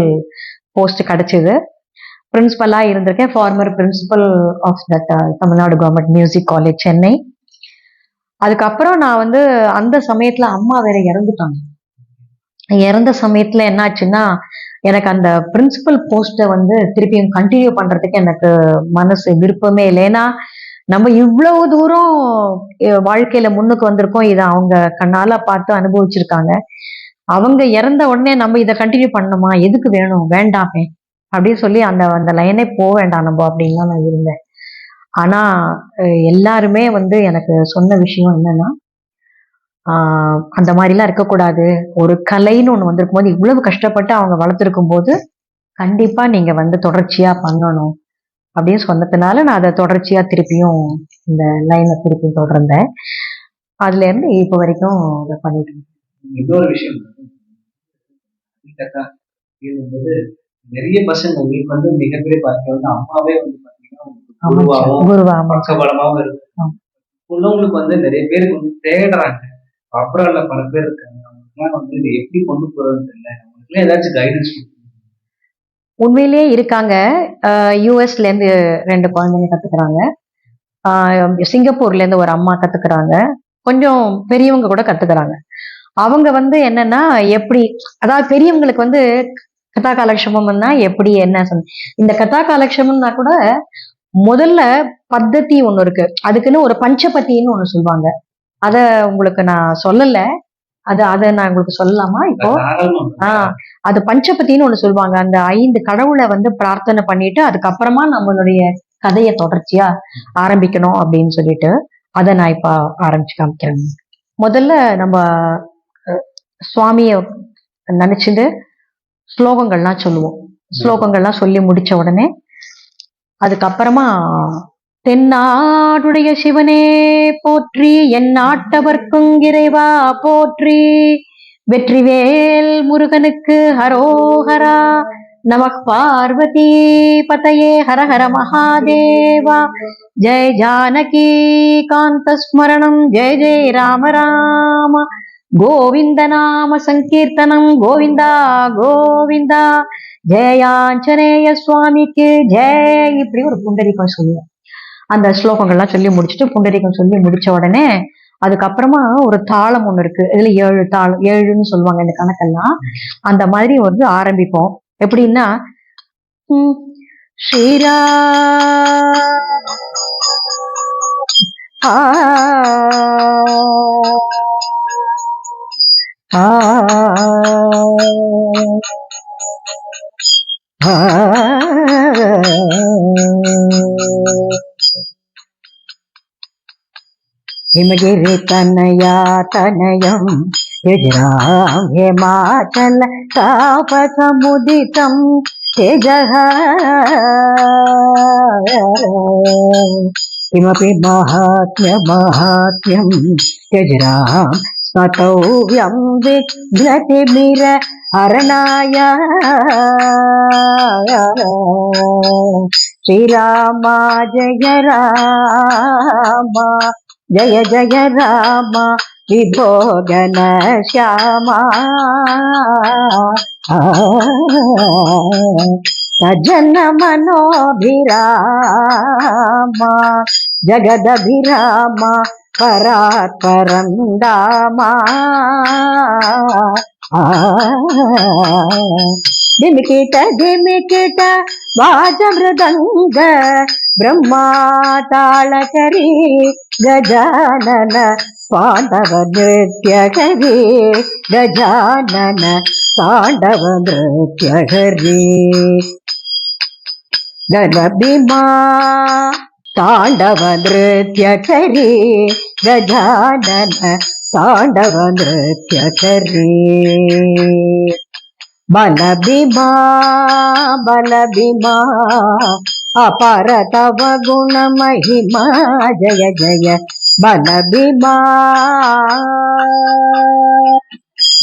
போஸ்ட் கிடைச்சது. பிரின்சிபலா இருந்திருக்கேன், former principal of that Tamil Nadu government music college Chennai. அதுக்கப்புறம் நான் வந்து அந்த சமயத்துல அம்மா வேற இறந்துட்டாங்க. இறந்த சமயத்துல என்னாச்சுன்னா, எனக்கு அந்த பிரின்சிபல் போஸ்ட வந்து திருப்பியும் கண்டினியூ பண்றதுக்கு எனக்கு மனசு விருப்பமே இல்லை. ஏன்னா நம்ம இவ்வளவு தூரம் வாழ்க்கையில முன்னுக்கு வந்திருக்கோம், இதை அவங்க கண்ணால பார்த்து அனுபவிச்சிருக்காங்க. அவங்க இறந்த உடனே நம்ம இதை கண்டினியூ பண்ணணுமா, எதுக்கு வேணும், வேண்டாமே அப்படின்னு சொல்லி அந்த அந்த லைனே போக வேண்டாம் நம்ம அப்படின்னு நான் இருந்தேன். ஆனா எல்லாருமே வந்து எனக்கு சொன்ன விஷயம் என்னன்னா, அந்த மாதிரிலாம் இருக்கக்கூடாது, ஒரு கலைன்னு ஒண்ணு வந்திருக்கும் போது, இவ்வளவு கஷ்டப்பட்டு அவங்க வளர்த்துருக்கும் போது கண்டிப்பா நீங்க வந்து தொடர்ச்சியா பண்ணணும் அப்படின்னு சொன்னதுனால நான் அதை தொடர்ச்சியா திருப்பியும் இந்த லைனை திருப்பியும் தொடர்ந்தேன். அதுல இருந்து இப்ப வரைக்கும் அதை பண்ணிட்டு இருக்கேன். இன்னொரு விஷயம் போது நிறைய பசங்க உங்களுக்கு வந்து மிகப்பெரிய பாக்கியம் வந்து அம்மாவே வந்து பாத்தீங்கன்னா பக்கபலமாவும் இருக்கு. உள்ளவங்களுக்கு வந்து நிறைய பேருக்கு வந்து தேடுறாங்க, அப்புறம் பல பேர் இருக்காங்க, அவங்களுக்குலாம் வந்து இதை எப்படி கொண்டு போறதுன்னு தெரியல, அவங்களுக்குலாம் ஏதாச்சும் கைடன்ஸ் உண்மையிலேயே இருக்காங்க. யூஎஸ்ல இருந்து 2 குழந்தைங்க கத்துக்கிறாங்க, சிங்கப்பூர்ல இருந்து ஒரு அம்மா கத்துக்கிறாங்க, கொஞ்சம் பெரியவங்க கூட கத்துக்கிறாங்க. அவங்க வந்து என்னன்னா, எப்படி அதாவது பெரியவங்களுக்கு வந்து கதா காலக்ஷேபம்னா எப்படி என்ன இந்த கதா காலக்ஷேபம்னா கூட முதல்ல பத்ததி ஒண்ணு இருக்கு, அதுக்குன்னு ஒரு பஞ்சபத்தின்னு ஒண்ணு சொல்லுவாங்க. அத உங்களுக்கு நான் சொல்லல, அதை நான் உங்களுக்கு சொல்லலாமா இப்போ? அது பஞ்சபத்தின்னு ஒண்ணு சொல்லுவாங்க. அந்த 5 கடவுளை வந்து பிரார்த்தனை பண்ணிட்டு அதுக்கப்புறமா நம்மளுடைய கதையை தொடர்ச்சியா ஆரம்பிக்கணும் அப்படின்னு சொல்லிட்டு அதை நான் இப்ப ஆரம்பிச்சு காமிக்கிறேன். முதல்ல நம்ம சுவாமிய நினைச்சுட்டு ஸ்லோகங்கள்லாம் சொல்லுவோம். ஸ்லோகங்கள்லாம் சொல்லி முடிச்ச உடனே அதுக்கப்புறமா தென்னாடுடைய சிவனே போற்றி, என் நாட்டவர்க்கும் இறைவா போற்றி, வெற்றிவேல் முருகனுக்கு ஹரோஹரா, நமக் பார்வதி பதையே ஹர ஹர மகாதேவா, ஜெய ஜானகி காந்த ஸ்மரணம், ஜெய ஜெய ராம ராம, கோவிந்த நாம சங்கீர்த்தனம், கோவிந்தா கோவிந்தா, ஜெயாஞ்சனேய சுவாமிக்கு ஜெய். இப்படி ஒரு புண்டரீகம் சொல்லுவோம். அந்த ஸ்லோகங்கள்லாம் சொல்லி முடிச்சுட்டு புண்டரீகம் சொல்லி முடிச்ச உடனே அதுக்கப்புறமா ஒரு தாளம் ஒண்ணு இருக்கு, இதுல 7 தாளம், 7ன்னு சொல்லுவாங்க இந்த கணக்கெல்லாம். அந்த மாதிரி வந்து ஆரம்பிப்போம். எப்படின்னா, ஸ்ரீரா हिमगिरि तनया तनयं यजराम हिमाचल तापसमुदितं तेजः किमपि माहात्म्यं यजराम स्मतव्यं विघ्नतिमिर हरणाय श्रीरामा जय राम जय जय राम विभो घनश्यामा सज्जन मनोभिराम जगदभिराम परात्परं दामा धिमिकिट धिमिकिट वाजमृदंग ब्रह्मातालकरी गजानन पांडव नृत्यकरी गजानन पांडव नृत्यकरी गणभीमा तांडव नृत्यकरी गजानन तांडव नृत्यकरी बलभीमा बलभीमा अपार तव गुण महिमा जय जय बलभीमा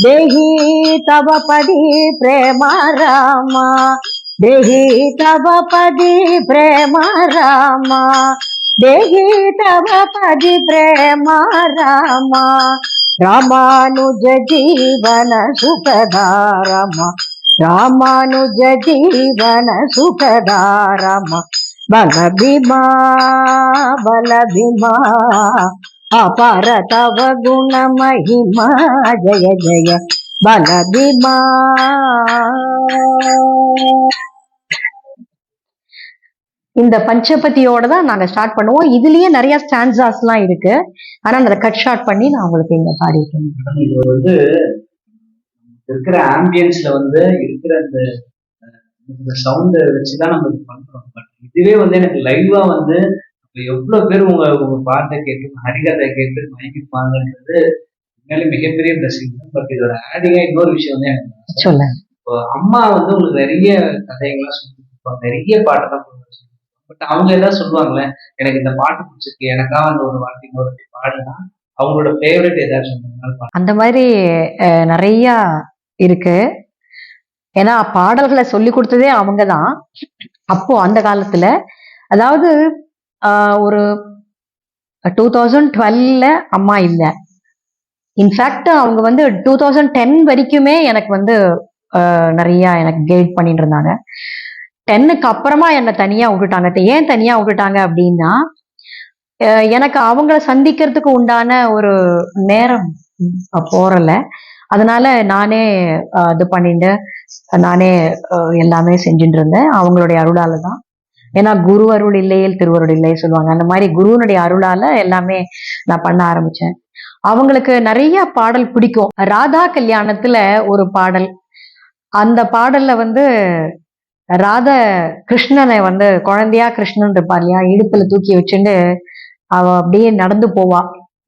देहि तव पदी प्रेम रामा देहि तव पदी प्रेम रामा देहि तव पदी प्रेम रामा रामानुज जीवन सुखदारमा रामानुज जीवन सुखदारमा बलभीमा बलभीमा अपार तव गुण महिमा जय जय बलभीमा இந்த பஞ்சபதியோட தான் நாங்க ஸ்டார்ட் பண்ணுவோம். இதுலயே நிறைய ஸ்டான்சாஸ்லாம் இருக்கு. ஆனா அதை கட் ஷார்ட் பண்ணி நான் உங்களுக்கு இங்க பாடிட்டேன். இது வந்து இருக்கிற ஆம்பியன்ஸ்ல வந்து இருக்கிற அந்த சவுண்ட் வச்சுதான் நம்ம இது பண்றோம். பட் இதுவே வந்து எனக்கு லைவா வந்து எவ்வளவு பேர் உங்க பாட்டை கேட்டு ஹரிகதை கேட்டு மயங்கிப்பாங்கன்றது உண்மையிலே மிகப்பெரிய பிளஸிங். பட் இதோட ஆடிங்கா இன்னொரு விஷயம் வந்து எனக்கு சொல்ல, இப்போ அம்மா வந்து உங்களுக்கு நிறைய கதைகள்லாம் சொல்லி கொடுப்பாங்க, நிறைய பாட்டெல்லாம் பட் அவங்க ஏதாவது சொல்லுவாங்களே எனக்கு இந்த பாட்டு பிடிச்சிருக்கு, எனக்கா அந்த ஒரு வார்த்தை ஒரு பாடுனா அவங்களோட ஃபேவரட் ஏதாவது சொன்னாங்க? அந்த மாதிரி நிறைய இருக்கு. ஏன்னா பாடல்களை சொல்லி கொடுத்ததே அவங்கதான். அப்போ அந்த காலத்துல, அதாவது ஒரு 2012 அம்மா இல்லை. இன்ஃபேக்ட் அவங்க வந்து 2010 வரைக்குமே எனக்கு வந்து நிறைய எனக்கு கைட் பண்ணிட்டு இருந்தாங்க. 10க்கு அப்புறமா என்னை தனியா விட்டுட்டாங்க. ஏன் தனியா விட்டுட்டாங்க அப்படின்னா, எனக்கு அவங்கள சந்திக்கிறதுக்கு உண்டான ஒரு நேரம் போறல. அதனால நானே இது பண்ணிட்டு நானே எல்லாமே செஞ்சுட்டு இருந்தேன் அவங்களுடைய அருளால தான். ஏன்னா குரு அருள் இல்லையே திருவருள் இல்லை சொல்லுவாங்க. அந்த மாதிரி குருவனுடைய அருளால எல்லாமே நான் பண்ண ஆரம்பிச்சேன். அவங்களுக்கு நிறைய பாடல் பிடிக்கும். ராதா கல்யாணத்துல ஒரு பாடல், அந்த பாடல்ல வந்து ராதா கிருஷ்ணனை வந்து குழந்தையா கிருஷ்ணன் இருப்பா இல்லையா, இடுப்புல தூக்கி வச்சுட்டு அவ அப்படியே நடந்து போவா.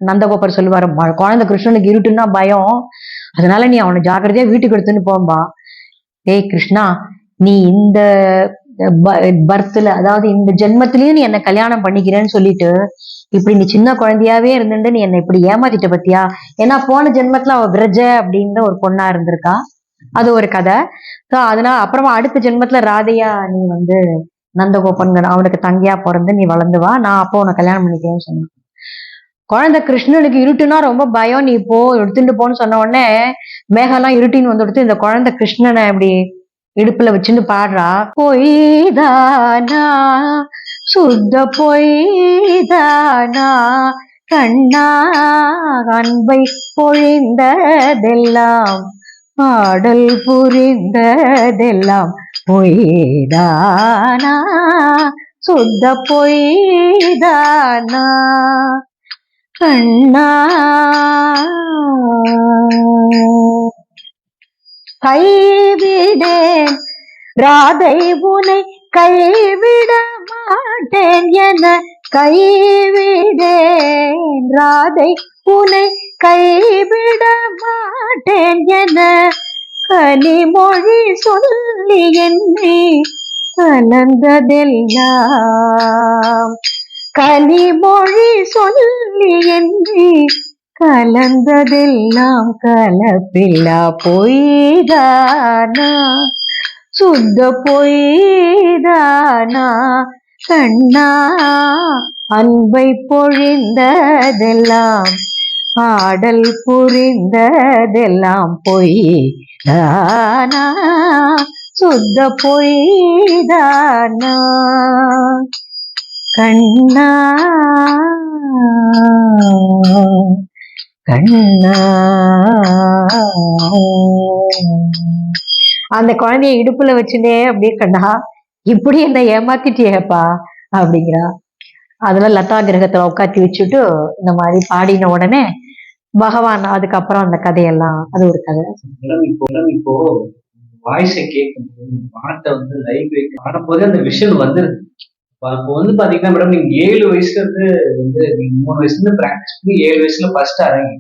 நந்தகோபர் சொல்லுவாரு, குழந்தை கிருஷ்ணனுக்கு இருட்டுன்னா பயம், அதனால நீ அவனை ஜாக்கிரதையா வீட்டுக்கு எடுத்துன்னு போம்பா. ஏய் கிருஷ்ணா, நீ இந்த பர்த்ல, அதாவது இந்த ஜென்மத்திலயும் நீ என்ன கல்யாணம் பண்ணிக்கிறேன்னு சொல்லிட்டு இப்படி நீ சின்ன குழந்தையாவே இருந்துட்டு நீ என்ன இப்படி ஏமாத்திட்ட பத்தியா. ஏன்னா போன ஜென்மத்துல அவ விரஜ அப்படின்ற ஒரு பொண்ணா இருந்திருக்கா. அது ஒரு கதை. ஸோ அதனால அப்புறமா அடுத்த ஜென்மத்துல ராதையா நீ வந்து நந்தகோபன் அவனுக்கு தங்கையா பிறந்து நீ வளர்ந்து வா, நான் அப்போ உன்னை கல்யாணம் பண்ணிக்கிறேன்னு சொன்னேன். குழந்தை கிருஷ்ணனுக்கு இருட்டுனா ரொம்ப பயம், நீ போ எடுத்துட்டு போன்னு சொன்ன உடனே மேகெல்லாம் இருட்டின்னு வந்து எடுத்து இந்த குழந்தை கிருஷ்ணனை இப்படி இடுப்புல வச்சுட்டு பாடுறா. பொய்தானா சுத்த பொய்தானா கண்ணா அன்பை பொழிந்ததெல்லாம் பாடல் புரிந்ததெல்லாம் பொய்தானா சுத்த பொய்தானா கண்ணா. கைவிடேன் ராதை உனை கைவிட மாட்டேன் என கைவிடேன் ராதை உனை கைவிட மாட்டேன் என கனிமொழி சொல்லி என்னை கலந்ததெல்லாம், கனிமொழி சொல்லி என்னை கலந்ததெல்லாம் கலப்பில்லா பொய்தானா, சுத்த பொய்தானா கண்ணா, அன்பை பொழிந்ததெல்லாம் ஆடல் புரிந்ததெல்லாம் பொய்தானா, சுத்த பொய்தானா கண்ணா, கண்ணா. அந்த குழந்தைய இடுப்புல வச்சுட்டே அப்படியே கண்ணா இப்படி என்ன ஏமாத்திட்டியேப்பா அப்படிங்கிறா. அதுல லதா கிரகத்துல உட்காத்தி வச்சுட்டு இந்த மாதிரி பாடின உடனே பகவான் அதுக்கப்புறம் அந்த கதையெல்லாம், அது ஒரு கதை. இப்போ வாய்ஸை கேட்கும்போது பாட்டை வந்து லைவ் வைக்க ஆடும்போது அந்த விஷன் வந்துருது. அப்போ வந்து பாத்தீங்கன்னா மேடம், நீங்க 7 வயசுல இருந்து வந்து நீங்க 3 வயசுல இருந்து பிராக்டிஸ் பண்ணி 7 வயசுல ஃபர்ஸ்ட் அரங்கி.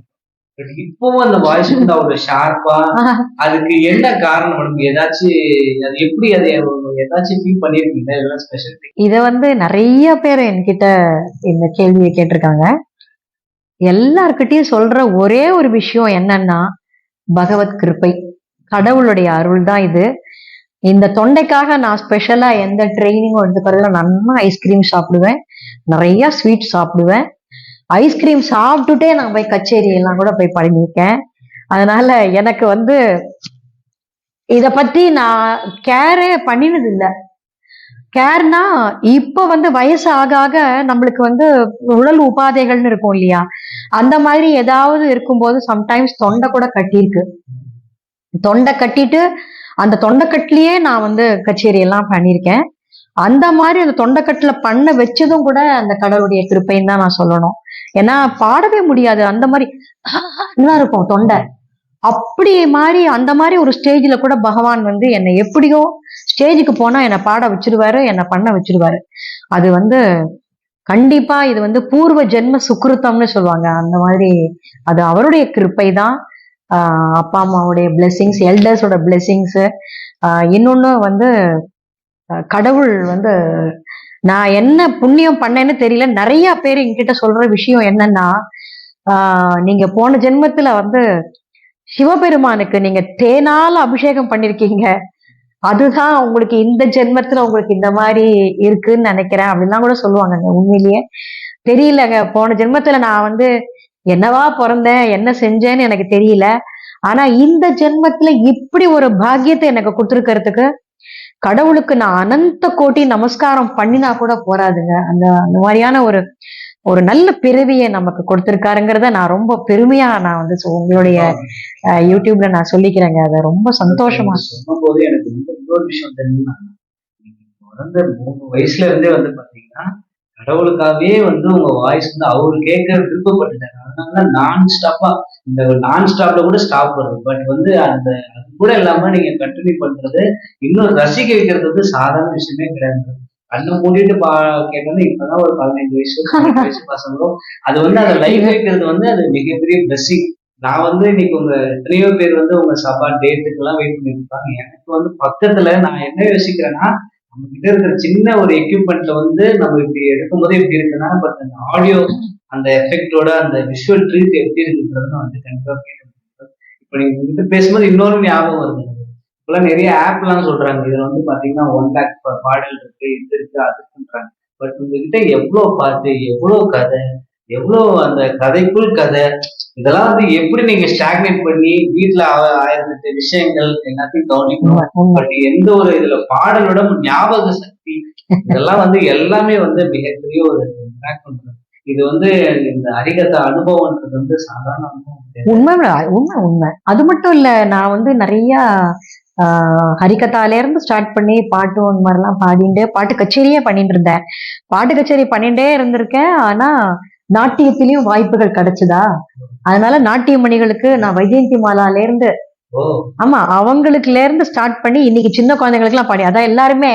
பட் இப்பவும் அந்த வாய்ஸ் வந்து அவ்வளவு ஷார்ப்பா, அதுக்கு என்ன காரணம் மேடம்? ஏதாச்சும் அது எப்படி அதை ஏதாச்சும் ஃபீல் பண்ணிருக்கீங்களா? இதெல்லாம் ஸ்பெஷல்? இத வந்து நிறைய பேர் என்கிட்ட இந்த கேள்வியை கேட்டிருக்காங்க. எல்லார்கிட்டயும் சொல்ற ஒரே ஒரு விஷயம் என்னன்னா, பகவத் கிருபை, கடவுளுடைய அருள் தான் இது. இந்த தொண்டைக்காக நான் ஸ்பெஷலா எந்த ட்ரைனிங்கும் எடுத்துக்கிறதுல நல்லா ஐஸ்கிரீம் சாப்பிடுவேன், நிறைய ஸ்வீட் சாப்பிடுவேன். ஐஸ்கிரீம் சாப்பிட்டுட்டே நான் போய் கச்சேரி எல்லாம் கூட போய் பண்ணியிருக்கேன். அதனால எனக்கு வந்து இத பத்தி நான் கேரே பண்ணினது இல்லை. கேர்னா இப்ப வந்து வயசு ஆக ஆக நம்மளுக்கு வந்து உடல் உபாதைகள்னு இருக்கும் இல்லையா, அந்த மாதிரி ஏதாவது இருக்கும்போது சம்டைம்ஸ் தொண்டை கூட கட்டியிருக்கு. தொண்டை கட்டிட்டு அந்த தொண்டைக்கட்டிலேயே நான் வந்து கச்சேரி எல்லாம் பண்ணியிருக்கேன். அந்த மாதிரி அந்த தொண்டைக்கட்டுல பண்ண வச்சதும் கூட அந்த கடவுளுடைய கிருப்பைன்னு தான் நான் சொல்லணும். ஏன்னா பாடவே முடியாது, அந்த மாதிரி இருக்கும் தொண்டை. அப்படி மாதிரி அந்த மாதிரி ஒரு ஸ்டேஜ்ல கூட பகவான் வந்து என்னை எப்படியோ ஸ்டேஜுக்கு போனா என்னை பாட வச்சிருவாரு, என்னை பண்ண வச்சிருவாரு. அது வந்து கண்டிப்பா இது வந்து பூர்வ ஜென்ம சுக்ருத்தம்னு சொல்லுவாங்க. அந்த மாதிரி அது அவருடைய கிருப்பை தான். அப்பா அம்மாவுடைய பிளெஸிங்ஸ், எல்டர்ஸோட பிளெஸிங்ஸ், இன்னொன்னு வந்து கடவுள் வந்து நான் என்ன புண்ணியம் பண்ணேன்னு தெரியல. நிறைய பேர் என்கிட்ட சொல்ற விஷயம் என்னன்னா, நீங்க போன ஜென்மத்துல வந்து சிவபெருமானுக்கு நீங்க தேனால அபிஷேகம் பண்ணிருக்கீங்க, அதுதான் உங்களுக்கு இந்த ஜென்மத்துல உங்களுக்கு இந்த மாதிரி இருக்குன்னு நினைக்கிறேன் அப்படின்லாம் கூட சொல்லுவாங்க. உண்மையிலேயே தெரியலங்க, போன ஜென்மத்துல நான் வந்து என்னவா பிறந்தேன், என்ன செஞ்சேன்னு எனக்கு தெரியல. ஆனா இந்த ஜென்மத்துல இப்படி ஒரு பாக்கியத்தை எனக்கு கொடுத்துருக்கிறதுக்கு கடவுளுக்கு நான் அனந்த கோட்டி நமஸ்காரம் பண்ணினா கூட போறாதுங்க. அந்த அந்த மாதிரியான ஒரு ஒரு நல்ல பிறவியை நமக்கு கொடுத்திருக்காருங்கிறத நான் ரொம்ப பெருமையா நான் வந்து உங்களுடைய யூடியூப்ல நான் சொல்லிக்கிறேங்க. அதை ரொம்ப சந்தோஷமா சொல்லும் போது எனக்கு இன்னொரு விஷயம் தெரியுமா, பிறந்த 3 வயசுல இருந்தே வந்து பாத்தீங்கன்னா கடவுளுக்காகவே வந்து உங்க வாய்ஸ் வந்து அவரு கேட்க விருப்பப்பட்டுட்டாரு. அதனால நான் ஸ்டாப்ல கூட ஸ்டாப் வருது. பட் வந்து அந்த அது கூட இல்லாம நீங்க கண்டினியூ பண்றது, இன்னும் ரசிக்க வைக்கிறது வந்து சாதாரண விஷயமே கிடையாது. கண்ணை மூடிட்டு கேட்டது இப்பதான் ஒரு 15 வயசு 18 வயசு பசங்களும் அது வந்து அதை லைவ் வைக்கிறது வந்து அது மிகப்பெரிய பிளஸிங். நான் வந்து இன்னைக்கு உங்க எத்தனையோ பேர் வந்து உங்க சபா டேட்டுக்கு எல்லாம் வெயிட் பண்ணிட்டு இருப்பாங்க. எனக்கு வந்து பக்கத்துல நான் என்ன யோசிக்கிறேன்னா, நம்ம கிட்ட இருக்கிற சின்ன ஒரு எக்யூப்மெண்ட்ல வந்து நம்ம இப்படி எடுக்கும்போது இப்படி இருக்குன்னா, பட் அந்த ஆடியோ அந்த எஃபெக்டோட அந்த விஷுவல் ட்ரீட் எப்படி இருக்குன்றதுன்னு வந்து கண்டிப்பா கேட்டு. இப்ப நீங்க உங்ககிட்ட பேசும்போது இன்னொரு ஞாபகம் வருது. இப்பெல்லாம் நிறைய ஆப் எல்லாம் சொல்றாங்க, இதுல வந்து பாத்தீங்கன்னா 1 lakh பாடல் இருக்கு, இது இருக்கு, அது இருக்குன்றாங்க. பட் உங்ககிட்ட எவ்வளவு பாட்டு, எவ்வளவு கதை, எவ்வளவு அந்த கதைக்குள் கதை, இதெல்லாம் வந்து எப்படி நீங்க ஸ்டாக்னேட் பண்ணி வீட்டுல 1008 விஷயங்கள் எல்லாத்தையும் கவனிக்கணும். பட் எந்த ஒரு இதுல பாடலோட ஞாபக சக்தி இதெல்லாம் வந்து எல்லாமே வந்து மிகப்பெரிய ஒரு இது வந்து இந்த ஹரிகதா அனுபவம்ன்றது வந்து சாதாரண உண்மை உண்மை உண்மை. அது மட்டும் இல்ல, நான் வந்து நிறைய ஹரிகதால இருந்து ஸ்டார்ட் பண்ணி பாட்டு அந்த மாதிரிலாம் பாடிட்டு பாட்டு கச்சேரியே பண்ணிட்டு இருந்தேன். பாட்டு கச்சேரி பண்ணிட்டே இருந்திருக்கேன். ஆனா நாட்டியத்திலயும் வாய்ப்புகள் கிடைச்சுதா, அதனால நாட்டிய மணிகளுக்கு நான் வைஜெயந்தி மாலால இருந்து ஓ ஆமா, அவங்களுக்குல இருந்து ஸ்டார்ட் பண்ணி இன்னைக்கு சின்ன குழந்தைங்களுக்கு எல்லாம் பாடி, அதான் எல்லாருமே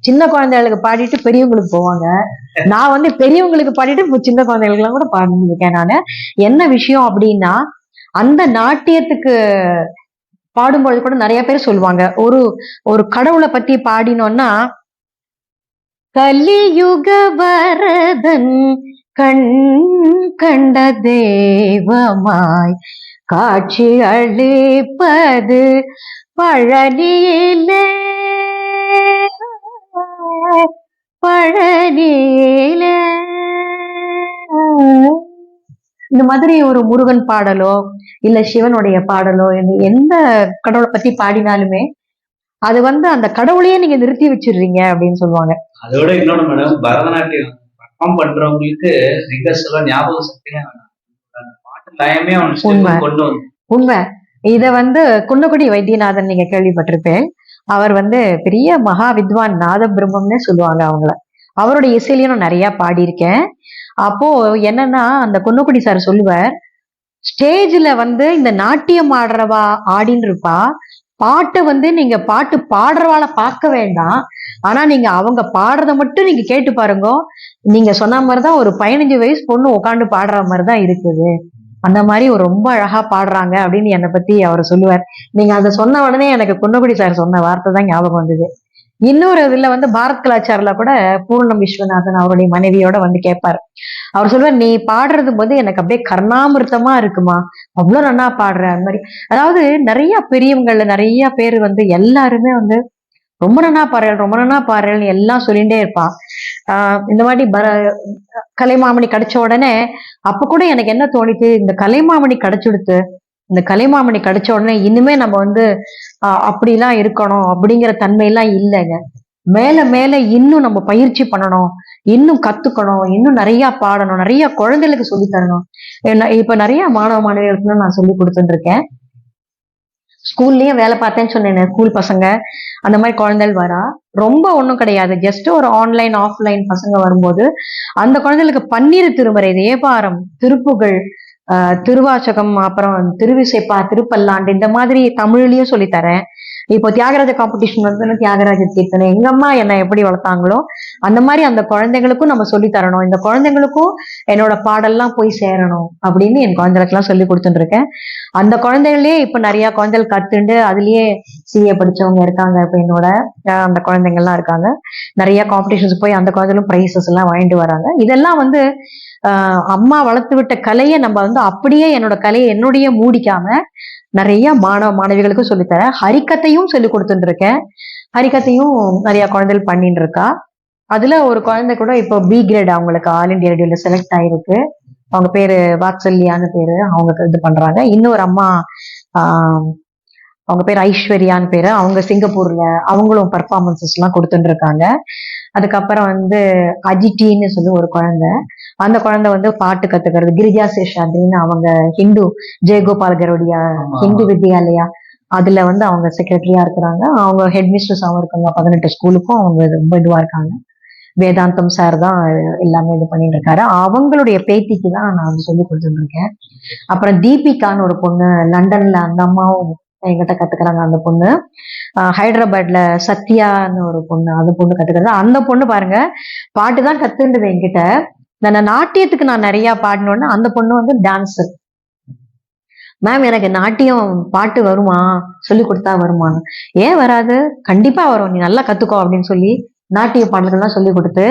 சின்ன குழந்தைகளுக்கு பாடிட்டு பெரியவங்களுக்கு போவாங்க. நான் வந்து பெரியவங்களுக்கு பாடிட்டு இப்ப சின்ன குழந்தைகளுக்கு எல்லாம் கூட பாடிருக்கேன் நானு. என்ன விஷயம் அப்படின்னா, அந்த நாட்டியத்துக்கு பாடும்பொழுது கூட நிறைய பேர் சொல்லுவாங்க, ஒரு ஒரு கடவுளை பத்தி பாடினோம்னா, கலியுக வரதன் கண் கண்ட தெய்வமாய் காட்சி அளிப்பது பழனியிலே, பழனியிலே. இந்த மாதிரி ஒரு முருகன் பாடலோ இல்ல சிவனுடைய பாடலோ எந்த கடவுளை பத்தி பாடினாலுமே அது வந்து அந்த கடவுளையே நீங்க நிறுத்தி வச்சிடுறீங்க அப்படின்னு சொல்லுவாங்க. அதோட இன்னொன்னு மேடம், பரதநாட்டியம் பர்ஃபார்ம் பண்றவங்களுக்கு ரிகர்சலா ஞாபக சக்தியே வேணாம். அந்த பாட்டு லயமே அவன் உண்மை ஸ்டெப் கொண்டு வந்து உண்மை. இத வந்து குன்னக்குடி வைத்தியநாதன் நீங்க கேள்விப்பட்டிருப்பேன். அவர் வந்து பெரிய மகா வித்வான், நாத பிரம்மம்னே சொல்லுவாங்க அவங்கள. அவருடைய இசையிலையும் நான் நிறைய பாடியிருக்கேன். அப்போ என்னன்னா, அந்த குன்னக்குடி சார் சொல்லுவார், ஸ்டேஜ்ல வந்து இந்த நாட்டியம் ஆடுறவா ஆடின்னு இருப்பா, பாட்டு வந்து நீங்க பாட்டு பாடுறவாள பார்க்க வேண்டாம், ஆனா நீங்க அவங்க பாடுறத மட்டும் நீங்க கேட்டு பாருங்க. நீங்க சொன்ன மாதிரிதான் ஒரு 15 வயசு பொண்ணு உட்காந்து பாடுற மாதிரிதான் இருக்குது. அந்த மாதிரி ஒரு ரொம்ப அழகா பாடுறாங்க அப்படின்னு என்னை பத்தி அவர் சொல்லுவார். நீங்க அதை சொன்ன உடனே எனக்கு குன்னக்குடி சார் சொன்ன வார்த்தை தான் ஞாபகம் வந்தது. இன்னொரு இதுல வந்து பாரத் கலாச்சாரில கூட பூர்ணம் விஸ்வநாதன் அவருடைய மனைவியோட வந்து கேட்பார். அவர் சொல்லுவார், நீ பாடுறது போது எனக்கு அப்படியே கர்ணாமிர்தமா இருக்குமா, அவ்வளவு நன்னா பாடுற. அந்த மாதிரி அதாவது நிறைய பெரியவங்கள்ல நிறைய பேர் வந்து எல்லாருமே வந்து ரொம்ப நன்னா பாடுறேன் ரொம்ப நன்னா பாடுறேன்னு எல்லாம் சொல்லிட்டே இருப்பான். இந்த மாதிரி கலைமாமணி கிடைச்ச உடனே அப்ப கூட எனக்கு என்ன தோணிச்சு, இந்த கலைமாமணி கிடைச்சுடுத்து, இந்த கலைமாமணி கிடைச்ச உடனே இனிமே நம்ம வந்து அப்படிலாம் இருக்கணும் அப்படிங்கிற தன்மையெல்லாம் இல்லைங்க. மேல மேல இன்னும் நம்ம பயிற்சி பண்ணணும், இன்னும் கத்துக்கணும், இன்னும் நிறைய பாடணும், நிறைய குழந்தைகளுக்கு சொல்லி தரணும். இப்ப நிறைய மாணவ மாணவிகளுக்கு நான் சொல்லி கொடுத்துட்டு இருக்கேன். ஸ்கூல்லயும் வேலை பார்த்தேன்னு சொன்னேன். ஸ்கூல் பசங்க அந்த மாதிரி குழந்தைகள் வரா, ரொம்ப ஒண்ணும் கிடையாது, ஜஸ்ட் ஒரு ஆன்லைன் ஆஃப்லைன் பசங்க வரும்போது அந்த குழந்தைகளுக்கு பன்னிரு திருமுறை, தேவாரம், திருப்புகழ், திருவாசகம், அப்புறம் திருவிசைப்பா, திருப்பல்லாண்டு, இந்த மாதிரி தமிழ்லயும் சொல்லித்தரேன். இப்போ தியாகராஜ காம்படிஷன் வந்து தியாகராஜ கீர்த்தனை எங்க அம்மா என்ன எப்படி வளர்த்தாங்களோ அந்த மாதிரி அந்த குழந்தைங்களுக்கும் நம்ம சொல்லி தரணும், இந்த குழந்தைங்களுக்கும் என்னோட பாடல்லாம் போய் சேரணும் அப்படின்னு என் குழந்தைகளுக்கு எல்லாம் சொல்லி கொடுத்துட்டு இருக்கேன். அந்த குழந்தைகளே இப்ப நிறைய குழந்தைகள் கத்துண்டு அதுலயே சிஏ படிச்சவங்க இருக்காங்க. இப்ப என்னோட அந்த குழந்தைங்க எல்லாம் இருக்காங்க. நிறைய காம்படிஷன்ஸ் போய் அந்த குழந்தைகளும் பிரைசஸ் எல்லாம் வாங்கிட்டு வராங்க. இதெல்லாம் வந்து அம்மா வளர்த்து விட்ட கலையை நம்ம வந்து அப்படியே என்னோட கலையை என்னுடைய மூடிக்காம நிறைய மாணவ மாணவிகளுக்கும் சொல்லித்தரேன். ஹரிக்கத்தையும் சொல்லி கொடுத்துட்டு இருக்கேன். ஹரிக்கத்தையும் நிறைய குழந்தைகள் பண்ணிட்டு இருக்கா. அதுல ஒரு குழந்தை கூட இப்போ பி கிரேட் அவங்களுக்கு ஆல் இண்டியா ரேடியோல செலக்ட் ஆயிருக்கு. அவங்க பேரு வாத்சல்யான்னு பேரு, அவங்க இது பண்றாங்க. இன்னொரு அம்மா அவங்க பேர் ஐஸ்வர்யான்னு பேரு, அவங்க சிங்கப்பூர்ல அவங்களும் பர்ஃபார்மன்சஸ் எல்லாம் கொடுத்துட்டு இருக்காங்க. அதுக்கப்புறம் வந்து அஜிட்டின்னு சொல்லி ஒரு குழந்தை, அந்த குழந்தை வந்து பாட்டு கத்துக்கிறது. கிரிஜா சேஷாத்ரின்னு அவங்க ஹிந்து ஜெயகோபால் கரோடியா ஹிந்து வித்யாலயா அதுல வந்து அவங்க செக்ரட்டரியா இருக்கிறாங்க. அவங்க ஹெட் மிஸ்ட்ரஸாவும் இருக்காங்க. 18 ஸ்கூலுக்கும் அவங்க ரொம்ப இதுவா இருக்காங்க. வேதாந்தம் சார் தான் எல்லாமே இது பண்ணிட்டு இருக்காரு. அவங்களுடைய பேத்திக்கு தான் நான் வந்து சொல்லி கொடுத்துட்டு இருக்கேன். அப்புறம் தீபிகான்னு ஒரு பொண்ணு லண்டன்ல, அந்த அம்மாவும் என்கிட்ட கத்துக்கிறாங்க. அந்த பொண்ணு ஹைதராபாத்ல சத்யான்னு ஒரு பொண்ணு, அந்த பொண்ணு கத்துக்கிறது. அந்த பொண்ணு பாருங்க பாட்டு தான் கத்துன்றது என்கிட்ட. நான் நாட்டியத்துக்கு நான் நிறைய பாடினோன்னு அந்த பொண்ணு வந்து டான்ஸர். மேம் எனக்கு நாட்டியம் பாட்டு வருமா, சொல்லி கொடுத்தா வருமானு. ஏன் வராது, கண்டிப்பா வரும், நீ நல்லா கத்துக்கோ அப்படின்னு சொல்லி நாட்டிய பாடல்கள்லாம் சொல்லி கொடுத்து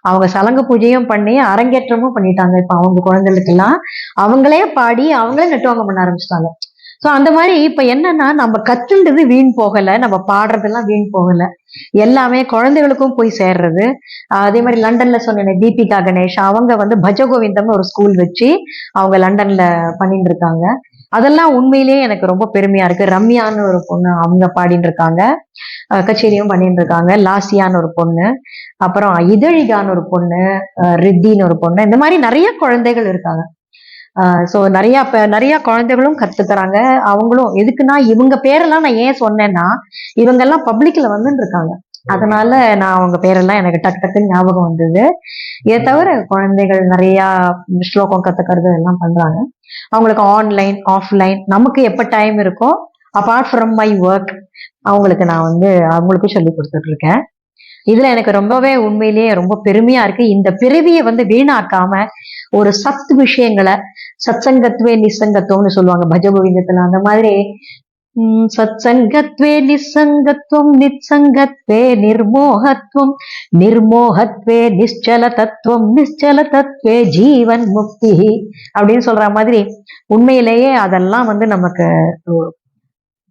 அவங்க சலங்க பூஜையும் பண்ணி அரங்கேற்றமும் பண்ணிட்டாங்க. இப்ப அவங்க குழந்தைகளுக்கு எல்லாம் அவங்களே பாடி அவங்களே நெட்டுவாங்க பண்ண ஆரம்பிச்சிட்டாங்க. சோ அந்த மாதிரி இப்ப என்னன்னா, நம்ம கத்துன்றது வீண் போகல, நம்ம பாடுறதெல்லாம் வீண் போகல, எல்லாமே குழந்தைகளுக்கும் போய் சேர்றது. அதே மாதிரி லண்டன்ல சொன்னேன் தீபிகா கணேஷ், அவங்க வந்து பஜகோவிந்தம்னு ஒரு ஸ்கூல் வச்சு அவங்க லண்டன்ல பண்ணிட்டு இருக்காங்க. அதெல்லாம் உண்மையிலேயே எனக்கு ரொம்ப பெருமையா இருக்கு. ரம்யான்னு ஒரு பொண்ணு அவங்க பாடிட்டு இருக்காங்க, கச்சேரியும் பண்ணிட்டு இருக்காங்க. லாசியான்னு ஒரு பொண்ணு, அப்புறம் இதழிகான்னு ஒரு பொண்ணு, ரித்தின்னு ஒரு பொண்ணு, இந்த மாதிரி நிறைய குழந்தைகள் இருக்காங்க. சோ நிறைய குழந்தைகளும் கத்துக்கிறாங்க. அவங்களும் எதுக்குன்னா, இவங்க பேரெல்லாம் நான் ஏன் சொன்னேன்னா, இவங்க எல்லாம் பப்ளிக்ல வந்துட்டு இருக்காங்க, அதனால நான் அவங்க பேரெல்லாம் எனக்கு டக்கு டக்குன்னு ஞாபகம் வந்தது. இதை தவிர குழந்தைகள் நிறைய ஸ்லோகம் கத்துக்கிறது எல்லாம் பண்றாங்க. அவங்களுக்கு ஆன்லைன் ஆஃப்லைன் நமக்கு எப்ப டைம் இருக்கோ அபார்ட் ஃப்ரம் மை ஒர்க் அவங்களுக்கு நான் வந்து அவங்களுக்கும் சொல்லி கொடுத்துட்டு இருக்கேன். இதுல எனக்கு ரொம்பவே உண்மையிலேயே ரொம்ப பெருமையா இருக்கு. இந்த பிறவியை வந்து வீணாக்காம ஒரு சத்து விஷயங்களை, சத்சங்கத்வே நிசங்கத்துவம்னு சொல்லுவாங்க பஜகோவிந்தத்துல, அந்த மாதிரி சத்சங்கத்வே நிசங்கத்துவம், நிச்சங்கத்வே நிர்மோகத்துவம், நிர்மோகத்வே நிశ్చல தத்துவம், நிశ్చல தத்துவே ஜீவன் முக்தி அப்படின்னு சொல்ற மாதிரி உண்மையிலேயே அதெல்லாம் வந்து நமக்கு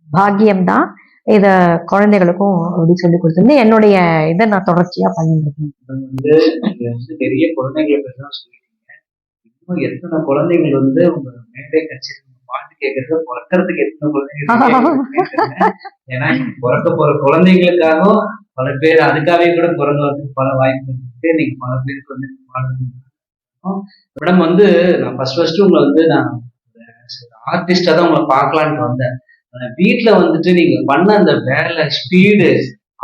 பாக்கியம்தான். இத குழந்தைகளுக்கும் அப்படி சொல்லி கொடுத்துருந்தேன். என்னுடைய இதை நான் தொடர்ச்சியா பண்ணிட்டு இருக்கேன். பெரிய குழந்தைகளை பற்றி தான் சொல்லிட்டீங்க. இன்னும் எத்தனை குழந்தைகள் வந்து உங்க மேடை கட்சி பாட்டு கேட்கறது பிறக்கிறதுக்கு எத்தனை குழந்தைகள் ஏன்னா பிறக்க போற குழந்தைங்களுக்காகவும் பல பேர் அதுக்காகவே கூட பிறந்தவர்களுக்கு பல வாய்ப்பு இருக்கு. நீங்க பல பேருக்கு வந்து மேடம் வந்து நான் ஃபர்ஸ்ட் உங்களை வந்து நான் ஆர்டிஸ்டா தான் உங்களை பார்க்கலான்ட்டு வந்தேன். வீட்டுல வந்துட்டு நீங்க பண்ண அந்த வேலை ஸ்பீடு,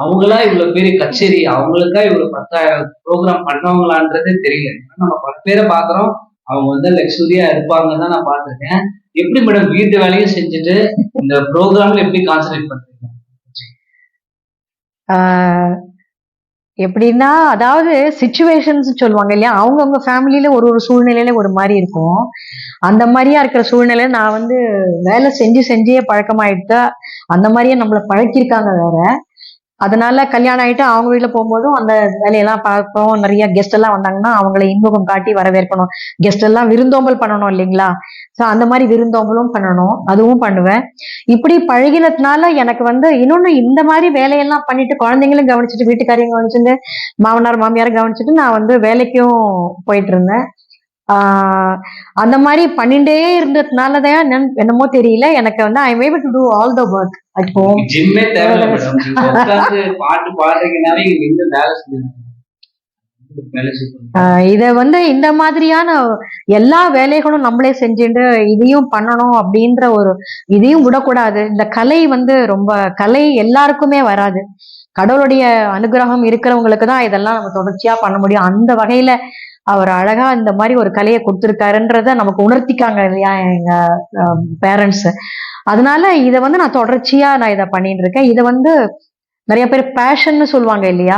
அவங்களா இவ்வளவு பெரிய கச்சேரி, அவங்களுக்கா இவ்வளவு 10,000 ப்ரோக்ராம் பண்ணவங்களான்றதே தெரியல. நம்ம பல பேரை பாக்குறோம், அவங்க வந்து லக்ஸுரியா இருப்பாங்கன்னு தான் நான் பார்த்திருக்கேன். எப்படி மேடம் வீட்டு வேலையும் செஞ்சுட்டு இந்த ப்ரோக்ராம்ல எப்படி கான்சென்ட்ரேட் பண்றீங்க? எப்படின்னா, அதாவது சிச்சுவேஷன்ஸ் சொல்லுவாங்க இல்லையா, அவங்கவுங்க ஃபேமிலியில ஒரு ஒரு சூழ்நிலையில ஒரு மாதிரி இருக்கும். அந்த மாதிரியா இருக்கிற சூழ்நிலை நான் வந்து வேலை செஞ்சே பழக்கமாயிட்டா, அந்த மாதிரியே நம்மளை பழக்கிருக்காங்க வேற. அதனால கல்யாணம் ஆயிட்டு அவங்க வீட்டுல போகும்போதும் அந்த வேலையெல்லாம் பார்ப்போம். நிறைய கெஸ்ட் எல்லாம் வந்தாங்கன்னா அவங்களை இன்முகம் காட்டி வரவேற்கணும். கெஸ்ட் எல்லாம் விருந்தோம்பல் பண்ணணும் இல்லைங்களா? சோ அந்த மாதிரி விருந்தோம்பலும் பண்ணணும், அதுவும் பண்ணுவேன். இப்படி பழகினதுனால எனக்கு வந்து இன்னொன்னு, இந்த மாதிரி வேலையெல்லாம் பண்ணிட்டு குழந்தைங்களும் கவனிச்சுட்டு, வீட்டுக்காரையும் கவனிச்சுட்டு, மாமனார் மாமியாரும் கவனிச்சுட்டு நான் வந்து வேலைக்கும் போயிட்டு இருந்தேன். அந்த மாதிரி பண்ணிட்டே இருந்ததுனாலதான் என்னமோ தெரியல, எனக்கு வந்து I am able to do all the work at home. ஜிம்மே தேவையில்லை மேடம். நீங்க உட்கார்ந்து பாட்டு பாடுறீங்கனாவே இங்க இருந்து வேலை செய்யணும். இத வந்து இந்த மாதிரியான எல்லா வேலைகளும் நம்மளே செஞ்சுட்டு இதையும் பண்ணணும் அப்படின்ற ஒரு இதையும் விடக்கூடாது. இந்த கலை வந்து ரொம்ப கலை எல்லாருக்குமே வராது. கடவுளுடைய அனுகிரகம் இருக்கிறவங்களுக்கு தான் இதெல்லாம் நம்ம தொடர்ச்சியா பண்ண முடியும். அந்த வகையில அவர் அழகா இந்த மாதிரி ஒரு கலையை கொடுத்திருக்காருன்றத நமக்கு உணர்த்திக்காங்க இல்லையா எங்க பேரண்ட்ஸ். அதனால இதை வந்து நான் தொடர்ச்சியா நான் இதை பண்ணிட்டு இருக்கேன். இதை வந்து நிறைய பேர் பேஷன்னு சொல்லுவாங்க இல்லையா,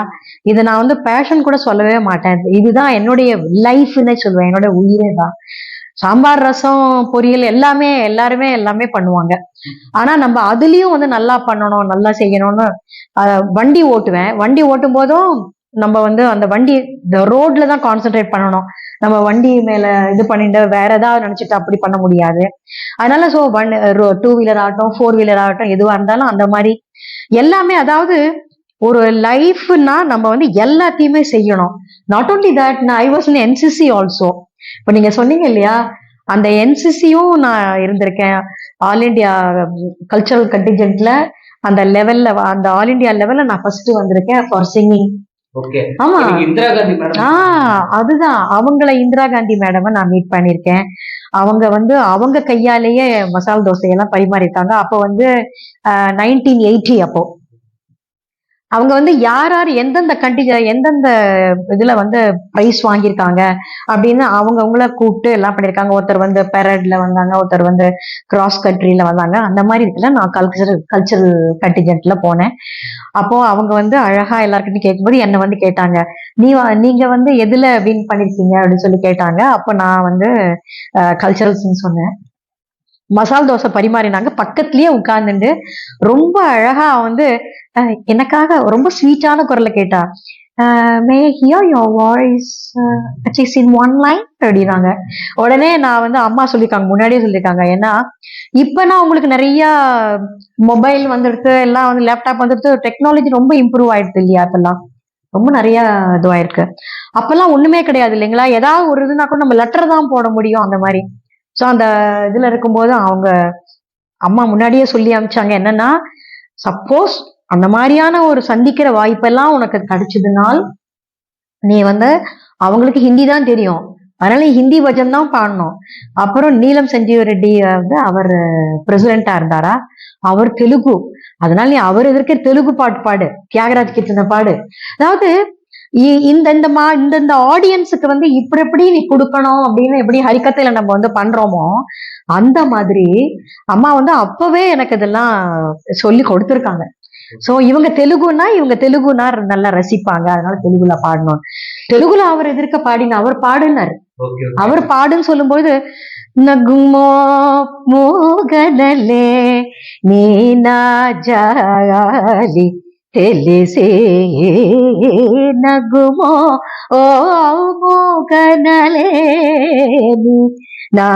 இதை நான் வந்து பேஷன் கூட சொல்லவே மாட்டேன். இதுதான் என்னுடைய லைஃப்னே சொல்லுவேன், என்னோட உயிரே தான். சாம்பார், ரசம், பொரியல் எல்லாருமே எல்லாமே பண்ணுவாங்க. ஆனா நம்ம அதுலயும் வந்து நல்லா பண்ணணும், நல்லா செய்யணும்னு வண்டி ஓட்டுவேன். வண்டி ஓட்டும் போதும் நம்ம வந்து அந்த வண்டி ரோட்ல தான் கான்சென்ட்ரேட் பண்ணணும். நம்ம வண்டி மேல இது பண்ணிட்டு வேற ஏதாவது நினைச்சிட்டு அப்படி பண்ண முடியாது. அதனால சோ 2 வீலர் ஆகட்டும், 4 வீலர் ஆகட்டும், எதுவா இருந்தாலும் அந்த மாதிரி எல்லாமே, அதாவது ஒரு லைஃப்னா நம்ம வந்து எல்லாத்தையுமே செய்யணும். Not only that, I was in NCC also. இப்ப நீங்க சொன்னீங்க இல்லையா, அந்த என்சிசியும் நான் இருந்திருக்கேன். ஆல் இண்டியா கல்ச்சரல் கண்டிஜென்ட்ல அந்த லெவல்ல, அந்த ஆல் இண்டியா லெவல்ல நான் ஃபர்ஸ்ட் வந்திருக்கேன் ஃபார் சிங்கிங். ஆமா, அதுதான் அவங்கள இந்திரா காந்தி மேடம் நான் மீட் பண்ணிருக்கேன். அவங்க வந்து அவங்க கையாலேயே மசால் தோசையெல்லாம் பரிமாறிட்டாங்க. அப்போ வந்து 1980. அப்போ அவங்க வந்து யார் எந்தெந்த இதுல வந்து பிரைஸ் வாங்கியிருக்காங்க அப்படின்னு அவங்கள கூப்பிட்டு எல்லாம் பண்ணிருக்காங்க. ஒருத்தர் வந்து பெரட்ல வந்தாங்க, ஒருத்தர் வந்து கிராஸ் கண்ட்ரில வந்தாங்க. அந்த மாதிரி இருக்குல்ல, நான் கல்ச்சரல் கண்டிஜென்ட்ல போனேன். அப்போ அவங்க வந்து அழகா எல்லாருக்கிட்டையும் கேட்கும்போது என்ன வந்து கேட்டாங்க, நீங்க வந்து எதுல வின் பண்ணிருக்கீங்க அப்படின்னு சொல்லி கேட்டாங்க. அப்போ நான் வந்து கல்ச்சரல்ஸ்ன்னு சொன்னேன். மசால் தோசை பரிமாறினாங்க. பக்கத்துலயே உட்கார்ந்துட்டு ரொம்ப அழகா வந்து எனக்காக ரொம்ப ஸ்வீட்டான குரல்ல கேட்டா, மே here your voice at least in one line அப்படின்னாங்க. உடனே நான் வந்து அம்மா சொல்லியிருக்காங்க, முன்னாடியே சொல்லியிருக்காங்க, ஏன்னா இப்பனா உங்களுக்கு நிறைய மொபைல் வந்துடுது, எல்லாம் வந்து லேப்டாப் வந்துடுது, டெக்னாலஜி ரொம்ப இம்ப்ரூவ் ஆயிடுது இல்லையா, அப்பெல்லாம் ரொம்ப நிறைய இதுவாயிருக்கு. அப்பெல்லாம் ஒண்ணுமே கிடையாது இல்லைங்களா, ஏதாவது ஒரு இதுனா கூட நம்ம லெட்டர் தான் போட முடியும் அந்த மாதிரி. ஸோ அந்த இதுல இருக்கும்போது அவங்க அம்மா முன்னாடியே சொல்லி அனுப்பிச்சாங்க, என்னன்னா சப்போஸ் அந்த மாதிரியான ஒரு சந்திக்கிற வாய்ப்பெல்லாம் உனக்கு கிடைச்சதுனால் நீ வந்து, அவங்களுக்கு ஹிந்தி தான் தெரியும், அதனால நீ ஹிந்தி பஜன் தான் பாடணும். அப்புறம் நீலம் சஞ்சீவ ரெட்டி வந்து அவர் பிரசிடென்டா இருந்தாரா, அவர் தெலுங்கு, அதனால நீ அவர் எதிர்க்க தெலுங்கு பாட்டு பாடு, தியாகராஜ் கீர்த்தனை பாடு. அதாவது இந்த ஆடியன்ஸுக்கு வந்து இப்படி நீ கொடுக்கணும் அப்படின்னு எப்படி ஹரிக்கத்தையில நம்ம வந்து பண்றோமோ அந்த மாதிரி அம்மா வந்து அப்பவே எனக்கு இதெல்லாம் சொல்லி கொடுத்துருக்காங்க. சோ இவங்க தெலுங்குனா நல்லா ரசிப்பாங்க, அதனால தெலுங்குல பாடணும். தெலுங்குல அவர் எதிர்க்க பாடின அவர் பாடினார். அவர் பாடுன்னு சொல்லும்போது நகுமோ மோகனலே நீ నా జాలి తెలిసే నగుమో ఓ మోగనలే నీ నా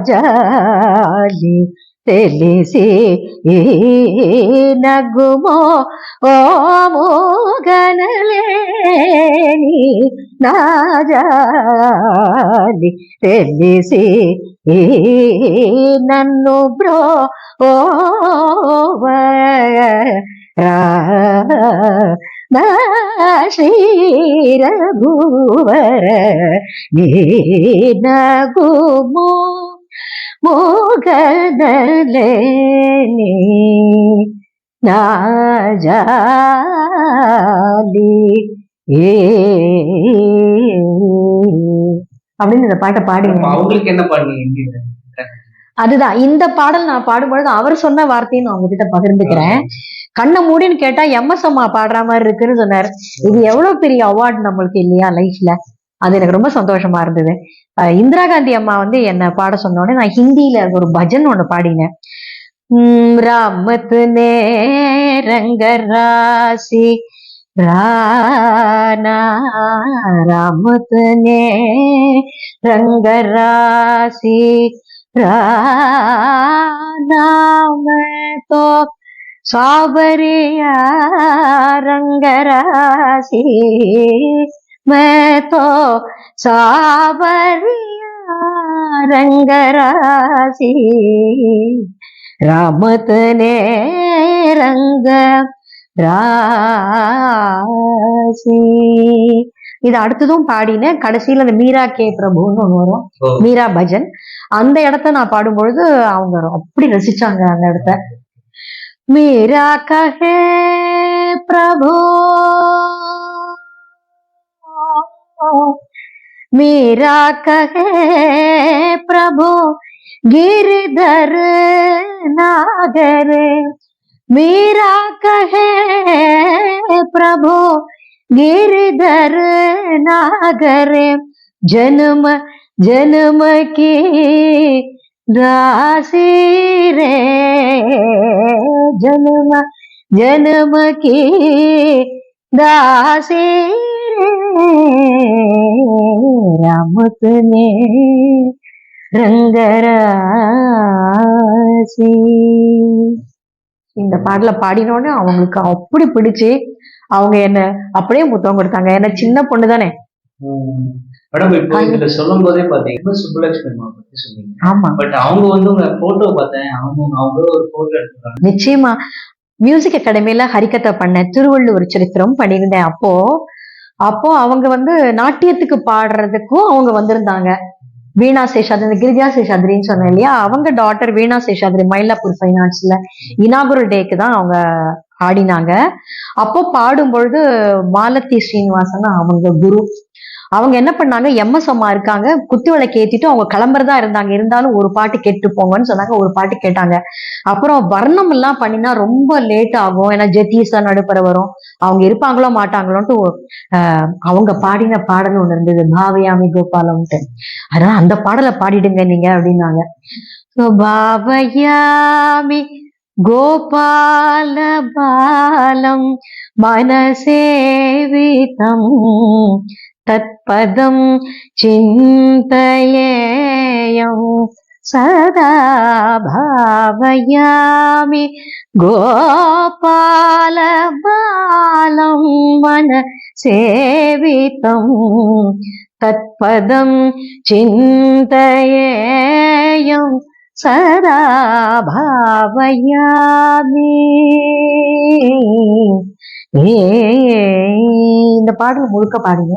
జాలి తెలిసే నగుమో ఓ మోగనలే నీ నా జాలి తెలిసే నన్ను బ్రో శ్రీ రఘువర నీ నగుమో మోగనలే నీ నా జాలి அப்படின்னு இந்த பாட்டை பாடுங்க. அவங்களுக்கு என்ன பாடுங்க? அதுதான் இந்த பாடல் நான் பாடும்பொழுது அவர் சொன்ன வார்த்தையை நான் உங்ககிட்ட பகிர்ந்துக்கிறேன். கண்ணை மூடின்னு கேட்டா எம்எஸ் அம்மா பாடுற மாதிரி இருக்குன்னு சொன்னார். இது எவ்வளவு பெரிய அவார்டு நம்மளுக்கு இல்லையா லைஃப்ல. அது எனக்கு ரொம்ப சந்தோஷமா இருந்தது. இந்திரா காந்தி அம்மா வந்து என்ன பாட சொன்னோடனே நான் ஹிந்தியில ஒரு பஜன் ஒண்ணு பாடினேன். ராமத் நே ரங்கராசி ரானா ராமத் நே ரங்கராசி राम तो सावरिया रंगरासी मैं तो सावरिया रंगरासी रामत ने रंग ராசி. இது அடுத்ததும் பாடினேன். கடைசியில அந்த மீரா கே பிரபுன்னு ஒண்ணு வரும், மீரா பஜன். அந்த இடத்த நான் பாடும்பொழுது அவங்க அப்படி ரசிச்சாங்க அந்த இடத்த. மீரா கஹே பிரபு மீரா கஹே பிரபு गिरधर नागर मीरा कहे प्रभु गिरधर नागर जन्म जन्म की दासी रे जन्म जन्म की दासी रे रामत ने ரங்கராசி. இந்த பாடல பாடினோடனே அவங்களுக்கு அப்படி பிடிச்சு அவங்க என்ன அப்படியே முத்தம் கொடுத்தாங்க. என்ன சின்ன பொண்ணு தானே. மேடம் இப்போ இதுல சொல்லும் போதே பாத்தீங்கன்னா சுப்புலட்சுமி அம்மா பத்தி சொன்னீங்க. ஆமா, பட் அவங்க வந்து உங்க போட்டோ பார்த்தேன், அவங்க ஒரு போட்டோ எடுத்துருக்காங்க. நிச்சயமா மியூசிக் அகாடமியில ஹரிகதை பண்ண திருவள்ளுவர் சரித்திரம் பண்ணியிருந்தேன். அப்போ அவங்க வந்து நாட்டியத்துக்கு பாடுறதுக்கும் அவங்க வந்திருந்தாங்க. வீணா சேஷாத்ரி, கிரிஜா சேஷாத்ரின்னு சொன்னேன் இல்லையா, அவங்க டாட்டர் வீணா சேஷாத்ரி மயிலாப்பூர் ஃபைனான்ஸ்ல இனாகுரல் டேக்கு தான் அவங்க ஆடினாங்க. அப்போ பாடும்பொழுது மாலதி ஸ்ரீனிவாசன் அவங்க குரு, அவங்க என்ன பண்ணாங்க, எம்எஸ் அம்மா இருக்காங்க, குத்து விளக்கு ஏத்திட்டு அவங்க கிளம்புறதா இருந்தாங்க. இருந்தாலும் ஒரு பாட்டு கேட்டு போங்கன்னு சொன்னாங்க. ஒரு பாட்டு கேட்டாங்க. அப்புறம் வர்ணம் எல்லாம் பண்ணினா ரொம்ப லேட் ஆகும், ஏன்னா ஜெத்தீஸா நடுப்பற வரும், அவங்க இருப்பாங்களோ மாட்டாங்களோன்ட்டு அவங்க பாடின பாடல் ஒண்ணு இருந்தது, பாவயாமி கோபாலம்ட்டு. அதனால அந்த பாடலை பாடிடுங்க நீங்க அப்படின்னாங்க. பாவயாமி கோபால பாலம் மனசேவிதம் தத்பதம் சிந்தயேயம் சதா பாவயாமி கோபால பாலம் மனசேவிதம் தத்பதம் சிந்தயேயம் சதா பாவயாமி. இந்த பாடல் முழுக்க பாடுங்க.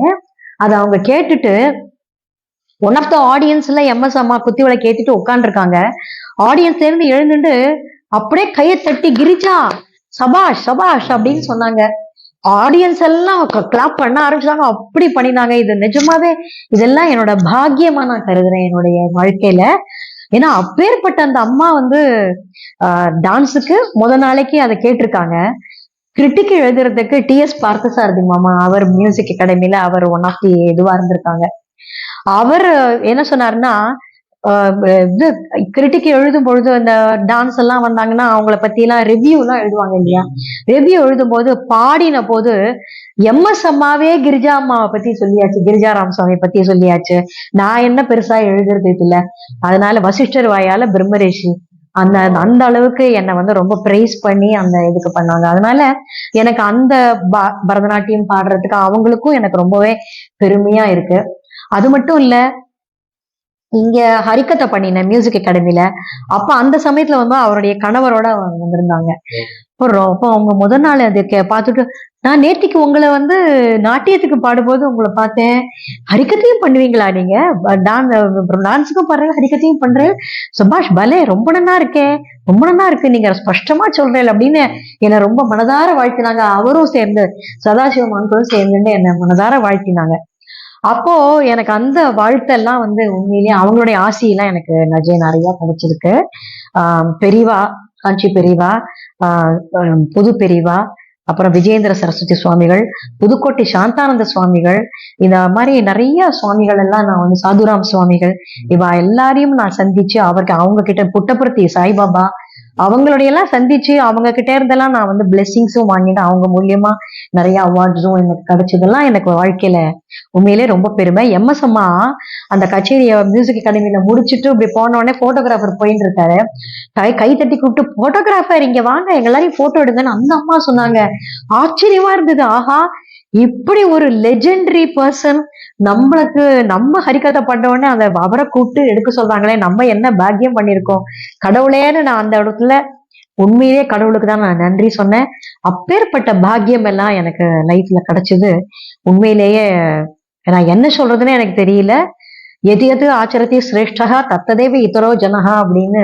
அதை அவங்க கேட்டுட்டு ஒன் ஆஃப் த ஆடியன்ஸ்ல எம்எஸ் அம்மா குத்தி விளக்கு கேட்டுட்டு உட்காந்துருக்காங்க. ஆடியன்ஸ்ல இருந்து எழுந்துட்டு அப்படியே கையை தட்டி கிரிஜா சபாஷ் சபாஷ் அப்படின்னு சொன்னாங்க. ஆடியன்ஸ் எல்லாம் கிளாப் பண்ண ஆரம்பிச்சாங்க, அப்படி பண்ணினாங்க. இது நிஜமாவே இதெல்லாம் என்னோட பாக்கியமா நான் கருதுறேன் என்னுடைய வாழ்க்கையில. ஏன்னா அப்பேற்பட்ட அந்த அம்மா வந்து டான்ஸுக்கு நாளைக்கு அதை கேட்டிருக்காங்க. கிரிட்டிக் எழுதுறதுக்கு டிஎஸ் பார்த்தசாரதி மாமா, அவர் மியூசிக் அகாடமில அவர் ஒன் ஆஃப் தி இதுவா இருந்திருக்காங்க. அவர் என்ன சொன்னாருன்னா, இது கிரிட்டிக் எழுதும் பொழுது அந்த டான்ஸ் எல்லாம் வந்தாங்கன்னா அவங்கள பத்தி எல்லாம் ரிவ்யூ எல்லாம் எழுதுவாங்க இல்லையா? ரிவ்யூ எழுதும் போது பாடின போது எம்எஸ் அம்மாவே கிரிஜா அம்மாவை பத்தி சொல்லியாச்சு, கிரிஜா ராமசாமி பத்தி சொல்லியாச்சு. நான் என்ன பெருசா எழுதுறது இல்ல. அதனால வசிஷ்டர் வாயால பிரம்மரிஷி அந்த அந்த அளவுக்கு என்னை வந்து ரொம்ப பிரைஸ் பண்ணி அந்த இதுக்கு பண்ணாங்க. அதனால எனக்கு அந்த பரதநாட்டியம் பாடுறதுக்கு அவங்களுக்கும் எனக்கு ரொம்பவே பெருமையா இருக்கு. அது மட்டும் இல்ல, இங்க ஹரிக்கத்தை பண்ணினேன் மியூசிக் அகாடமில. அப்ப அந்த சமயத்துல வந்து அவருடைய கணவரோட வந்திருந்தாங்க. அப்போ அவங்க முதல் நாள் அது பார்த்துட்டு, நான் நேத்திக்கு உங்களை வந்து நாட்டியத்துக்கு பாடும்போது உங்களை பார்த்தேன், ஹரிக்கத்தையும் பண்ணுவீங்களா நீங்க? டான்ஸுக்கும் பாடுறேன், ஹரிக்கத்தையும் பண்றேன், சுபாஷ் பலே ரொம்ப நல்லா இருக்கே, ரொம்ப நல்லா இருக்கு, நீங்க ஸ்பஷ்டமா சொல்றேன் அப்படின்னு என்னை ரொம்ப மனதார வாழ்த்தினாங்க. அவரும் சேர்ந்து, சதாசிவம் அங்கிளும் சேர்ந்துட்டு என்னை மனதார வாழ்த்தினாங்க. அப்போ எனக்கு அந்த வாழ்த்தெல்லாம் வந்து உண்மையிலேயே அவங்களுடைய ஆசையெல்லாம் எனக்கு நிறைய கிடைச்சிருக்கு. பெரியவா, காஞ்சி பெரியவா, புது பெரியவா, அப்புறம் விஜயேந்திர சரஸ்வதி சுவாமிகள், புதுக்கோட்டை சாந்தானந்த சுவாமிகள், இந்த மாதிரி நிறைய சுவாமிகள் எல்லாம் நான் வந்து, சாதுராம் சுவாமிகள், இவ எல்லாரையும் நான் சந்திச்சு அவங்க கிட்ட, புட்டபர்த்தி சாய்பாபா, அவங்களுடைய எல்லாம் சந்திச்சு அவங்க கிட்ட இருந்தெல்லாம் நான் வந்து பிளெஸிங்ஸும் வாங்கிட்டு அவங்க மூலியமா நிறைய அவார்ட்ஸும் எனக்கு கிடைச்சதெல்லாம் எனக்கு வாழ்க்கையில உண்மையிலே ரொம்ப பெருமை. எம்எஸ் அம்மா அந்த கச்சேரிய மியூசிக் அகாடமியில முடிச்சுட்டு இப்படி போன உடனே போட்டோகிராஃபர் போயிட்டு இருக்காரு. கை தட்டி கூப்பிட்டு, போட்டோகிராஃபர் இங்க வாங்க, எங்க எல்லாரையும் போட்டோ எடுங்கன்னு அந்த அம்மா சொன்னாங்க. ஆச்சரியமா இருந்தது. ஆஹா, இப்படி ஒரு லெஜெண்டரி பர்சன் நம்மளுக்கு, நம்ம ஹரிகதை பண்ண உடனே அந்த அவரை கூப்பிட்டு எடுக்க சொல்றாங்களே, நம்ம என்ன பாக்கியம் பண்ணிருக்கோம் கடவுளேன்னு நான் அந்த இடத்துல உண்மையிலேயே கடவுளுக்கு தான் நான் நன்றி சொன்னேன். அப்பேற்பட்ட பாக்கியம் எல்லாம் எனக்கு லைஃப்ல கிடைச்சது. உண்மையிலேயே நான் என்ன சொல்றதுன்னு எனக்கு தெரியல. எது எது ஆச்சரத்தி சிரேஷ்டகா தத்ததேவ இதரோ ஜனகா அப்படின்னு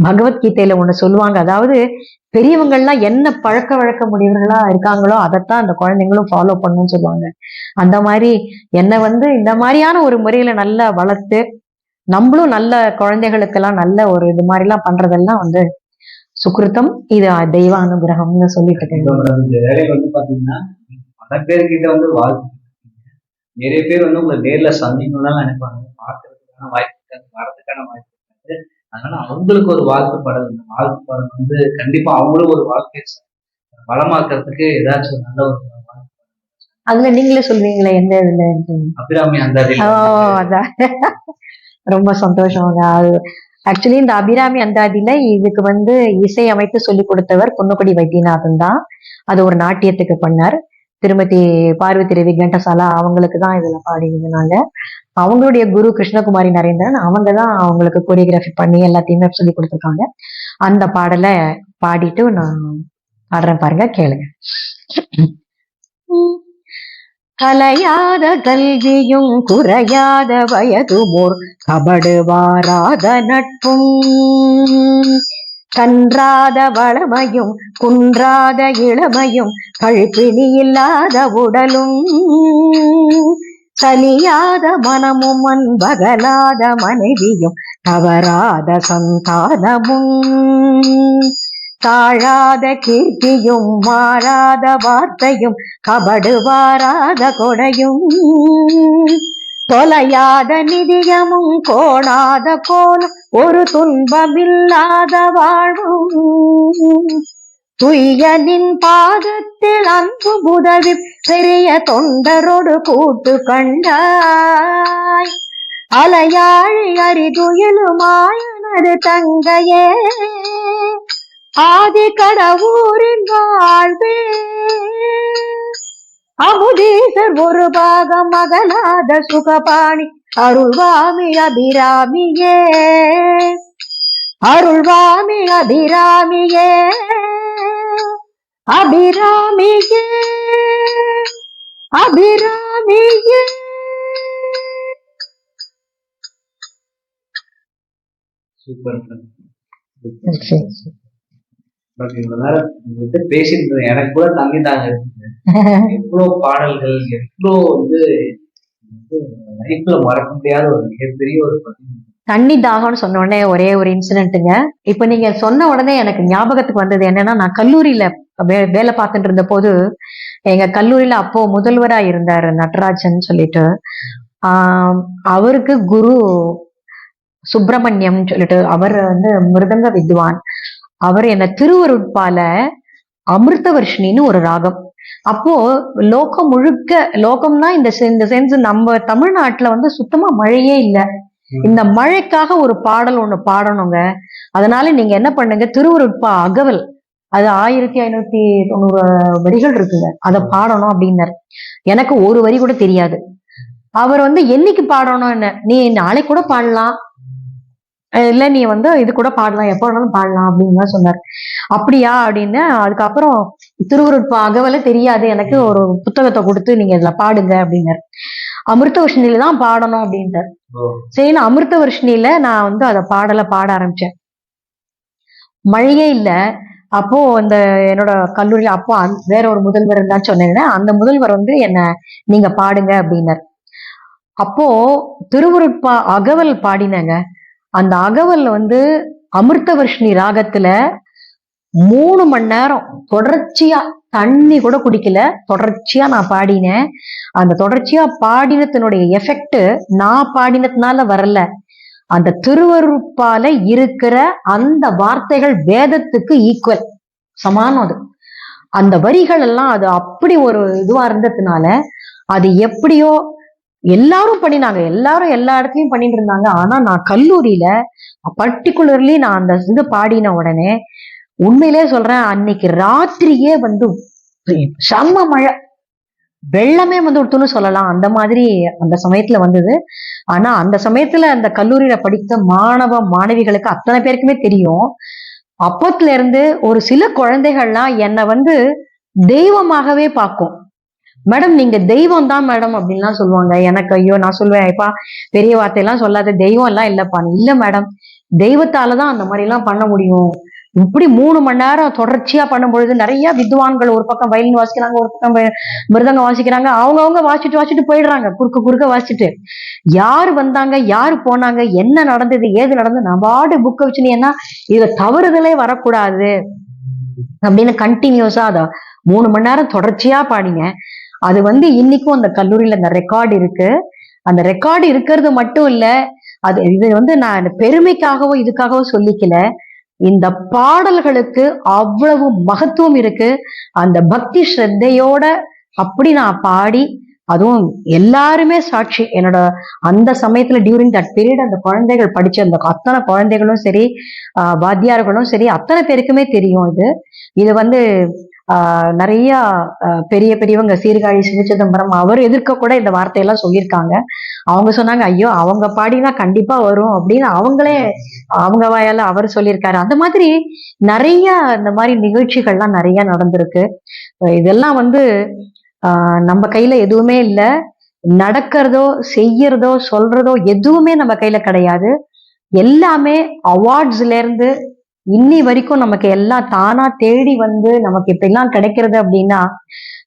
பகவத்கீதையில ஒண்ணு சொல்லுவாங்க. அதாவது பெரியவங்கள்லாம் என்ன பழக்க வழக்க முடியவர்களா இருக்காங்களோ அதைத்தான் அந்த குழந்தைங்களும் ஃபாலோ பண்ணணும்னு சொல்லுவாங்க. அந்த மாதிரி என்னை வந்து இந்த மாதிரியான ஒரு முறையில நல்லா வளர்த்து நம்மளும் நல்ல குழந்தைகளுக்கெல்லாம் நல்ல ஒரு இது மாதிரி எல்லாம் பண்றதெல்லாம் வந்து சுக்ருத்தம், இது தெய்வ அனுகிரகம்னு சொல்லிட்டு இருக்கேன். இந்த வேலையை வந்து பாத்தீங்கன்னா பல பேர்கிட்ட வந்து வாழ்த்து, நிறைய பேர் வந்து உங்களை நேர்ல சந்திக்கணும்னு நினைப்பாங்க, பார்க்கறதுக்கான வாய்ப்பு இருக்காது, வரதுக்கான வாய்ப்பு இருக்காது. அதனால அவங்களுக்கு ஒரு வாழ்த்து பாடல், இந்த வாழ்த்து பாடல் வந்து கண்டிப்பா அவங்களும் ஒரு வாழ்க்கை வளமாக்குறதுக்கு ஏதாச்சும் நல்ல ஒரு வாழ்த்து. அதுல நீங்களே சொல்வீங்களே எந்த இதுல? அபிராமி அந்தாதி. அதான் ரொம்ப சந்தோஷம். ஆக்சுவலி இந்த அபிராமி அந்தாதியில இதுக்கு வந்து இசை அமைத்து சொல்லி கொடுத்தவர் பொன்னுக்குடி வைத்தியநாதன் தான். அது ஒரு நாட்டியத்துக்கு பண்ணார். திருமதி பார்வதி ரவி கண்டசாலா அவங்களுக்கு தான் இதுல பாடினாங்க. அவங்களுடைய குரு கிருஷ்ணகுமாரி நரேந்திரன், அவங்க தான் அவங்களுக்கு கோரியோகிராஃபி பண்ணி எல்லாத்தையுமே சொல்லி கொடுத்துருக்காங்க. அந்த பாடலை பாடிட்டு நான் பாடுறேன், பாருங்க, கேளுங்க. கலையாத கல்வியும் குறையாத வயதுமோர் கபடு வாராத நட்பும், கன்றாத வளமையும் குன்றாத இளமையும் கழிப்பிணி இல்லாத உடலும், சலியாத மனமும் அன்பகலாத மனைவியும் தவறாத சந்தானமும், தாழாத கீர்த்தியும் மாறாத வார்த்தையும் கபடு வாராத கொடையும், தொலையாத நிதியமும் கோணாத கோலும் ஒரு துன்பமில்லாத வாழ்வும், துய்யனின் பாதத்தில் அன்பு உதவி பெரிய தொண்டரோடு கூட்டு கண்டாய், அலையாழி அரிதுயிலுமாயனது தங்கையே ஆதி கடவுரின் வாழ்வே, அமுதீசர் ஒரு பாகம் அகலாத சுகபாணி அருள்வாமி அபிராமியே, அருள்வாமி அபிராமியே, அபிராமியே, அபிராமியே. சூப்பர். இவ்வளவு நேரம் பேசிட்டு எனக்கு கூட தங்கி தாங்க எவ்வளவு பாடல்கள், எவ்வளவு வந்து லைஃப்ல மறக்க முடியாத ஒரு மிகப்பெரிய ஒரு தண்ணி தாகம்னு சொன்ன உடனே ஒரே ஒரு இன்சிடென்ட்டுங்க. இப்ப நீங்க சொன்ன உடனே எனக்கு ஞாபகத்துக்கு வந்தது என்னன்னா, நான் கல்லூரியில வேலை பார்த்துட்டு இருந்த போது, எங்க கல்லூரியில அப்போ முதல்வரா இருந்தாரு நடராஜன் சொல்லிட்டு. அவருக்கு குரு சுப்பிரமணியம் சொல்லிட்டு, அவர் வந்து மிருதங்க வித்வான். அவர் என்ன திருவருட்பால அமிர்தவர்ஷினின்னு ஒரு ராகம். அப்போ லோகம் முழுக்க, லோகம்னா இந்த சென்ஸ் நம்ம தமிழ்நாட்டுல வந்து சுத்தமா மழையே இல்லை. இந்த மழைக்காக ஒரு பாடல் ஒண்ணு பாடணுங்க. அதனால நீங்க என்ன பண்ணுங்க, திருவருட்பா அகவல், அது 1590 வரிகள் இருக்குங்க, அதை பாடணும் அப்படின்னாரு. எனக்கு ஒரு வரி கூட தெரியாது. அவர் வந்து என்னைக்கு பாடணும், என்ன நீ நாளைக்கு கூட பாடலாம், இல்ல நீ வந்து இது கூட பாடலாம், எப்ப வேணாலும் பாடலாம் அப்படின்னு சொன்னார். அப்படியா அப்படின்னு, அதுக்கப்புறம் திருவருட்பா அகவலை தெரியாது எனக்கு, ஒரு புத்தகத்தை கொடுத்து நீங்க இதுல பாடுங்க அப்படின்னாரு. அமிர்தவர்ஷினியில தான் பாடணும் அப்படின்ட்டார். சரி, நான் அமிர்தவர்ஷினியில நான் வந்து அதை பாட ஆரம்பிச்சேன். மழையே இல்ல. அப்போ அந்த என்னோட கல்லூரியில அப்போ வேற ஒரு முதல்வர் இருந்தான்னு சொன்னேன், அந்த முதல்வர் வந்து என்ன நீங்க பாடுங்க அப்படின்னார். அப்போ திருவருட்பா அகவல் பாடினங்க. அந்த அகவல் வந்து அமிர்தவர்ஷினி ராகத்துல 3 மணி நேரம் தொடர்ச்சியா, தண்ணி கூட குடிக்கல, தொடர்ச்சியா நான் பாடினேன். அந்த தொடர்ச்சியா பாடினத்தினுடைய எஃபெக்ட் நான் பாடினதுனால வரல, அந்த திருவருட்பால இருக்கிற அந்த வார்த்தைகள் வேதத்துக்கு ஈக்குவல், சமானம். அது அந்த வரிகள் எல்லாம் அது அப்படி ஒரு இதுவா இருந்ததுனால அது எப்படியோ எல்லாரும் பண்ணினாங்க, எல்லாரும் எல்லா இடத்துலயும் பண்ணிட்டு இருந்தாங்க. ஆனா நான் கல்லூரியில பர்டிகுலர்லி நான் அந்த இது பாடின உடனே, உண்மையிலே சொல்றேன், அன்னைக்கு ராத்திரியே வந்து செம்ம மழை, வெள்ளமே வந்து ஒருத்தன்னு சொல்லலாம், அந்த மாதிரி அந்த சமயத்துல வந்தது. ஆனா அந்த சமயத்துல அந்த கல்லூரியில படித்த மாணவ மாணவிகளுக்கு அத்தனை பேருக்குமே தெரியும், அப்பத்துல இருந்து ஒரு சில குழந்தைகள்லாம் என்னை வந்து தெய்வமாகவே பார்க்கும். மேடம் நீங்க தெய்வம் தான் மேடம் அப்படின்லாம் சொல்லுவாங்க. எனக்கு ஐயோ, நான் சொல்லுவேன், இப்பா பெரிய வார்த்தையெல்லாம் சொல்லாத, தெய்வம் எல்லாம் இல்லப்பா. இல்ல மேடம், தெய்வத்தாலதான் அந்த மாதிரி எல்லாம் பண்ண முடியும். இப்படி 3 மணி நேரம் தொடர்ச்சியா பண்ணும் பொழுது நிறைய வித்வான்கள் ஒரு பக்கம் வயலின் வாசிக்கிறாங்க, ஒரு பக்கம் மிருதங்கம் வாசிக்கிறாங்க, அவங்கவுங்க வாசிச்சுட்டு போயிடுறாங்க, குறுக்க வாசிச்சுட்டு. யாரு வந்தாங்க, யாரு போனாங்க, என்ன நடந்தது, ஏது நடந்தது, நான் பாடு புக்கை வச்சு, நீ என்ன இதை தவறுதலே வரக்கூடாது அப்படின்னு கண்டினியூஸா அதை 3 மணி நேரம் தொடர்ச்சியா பாடிங்க. அது வந்து இன்னைக்கும் அந்த கல்லூரியில அந்த ரெக்கார்டு இருக்கு. அந்த ரெக்கார்டு இருக்கிறது மட்டும் இல்ல, அது இது வந்து நான் பெருமைக்காகவோ இதுக்காகவோ சொல்லிக்கல, இந்த பாடல்களுக்கு அவ்வளவு மகத்துவம் இருக்கு. அந்த பக்தி ஸ்ரத்தையோட அப்படி நான் பாடி, அதுவும் எல்லாருமே சாட்சி, என்னோட அந்த சமயத்துல டியூரிங் தட் பீரியட் அந்த குழந்தைகள் படிச்ச அந்த அத்தனை குழந்தைகளும் சரி, வாத்தியார்களும் சரி, அத்தனை பேருக்குமே தெரியும். இது வந்து நிறைய பெரிய பெரியவங்க, சீர்காழி சிவச்சிதம்பரம், அவர் எதிர்க்க கூட இந்த வார்த்தையெல்லாம் சொல்லியிருக்காங்க. அவங்க சொன்னாங்க, ஐயோ அவங்க பாடினா கண்டிப்பா வரும் அப்படின்னு அவங்களே அவங்க வாயால அவர் சொல்லியிருக்காரு. அந்த மாதிரி நிறைய இந்த மாதிரி நிகழ்ச்சிகள்லாம் நிறைய நடந்திருக்கு. இதெல்லாம் வந்து நம்ம கையில எதுவுமே இல்லை, நடக்கிறதோ செய்யறதோ சொல்றதோ எதுவுமே நம்ம கையில கிடையாது. எல்லாமே அவார்ட்ஸ்ல இருந்து இன்னி வரைக்கும் நமக்கு எல்லாம் தானா தேடி வந்து நமக்கு இப்ப எல்லாம் கிடைக்கிறது அப்படின்னா,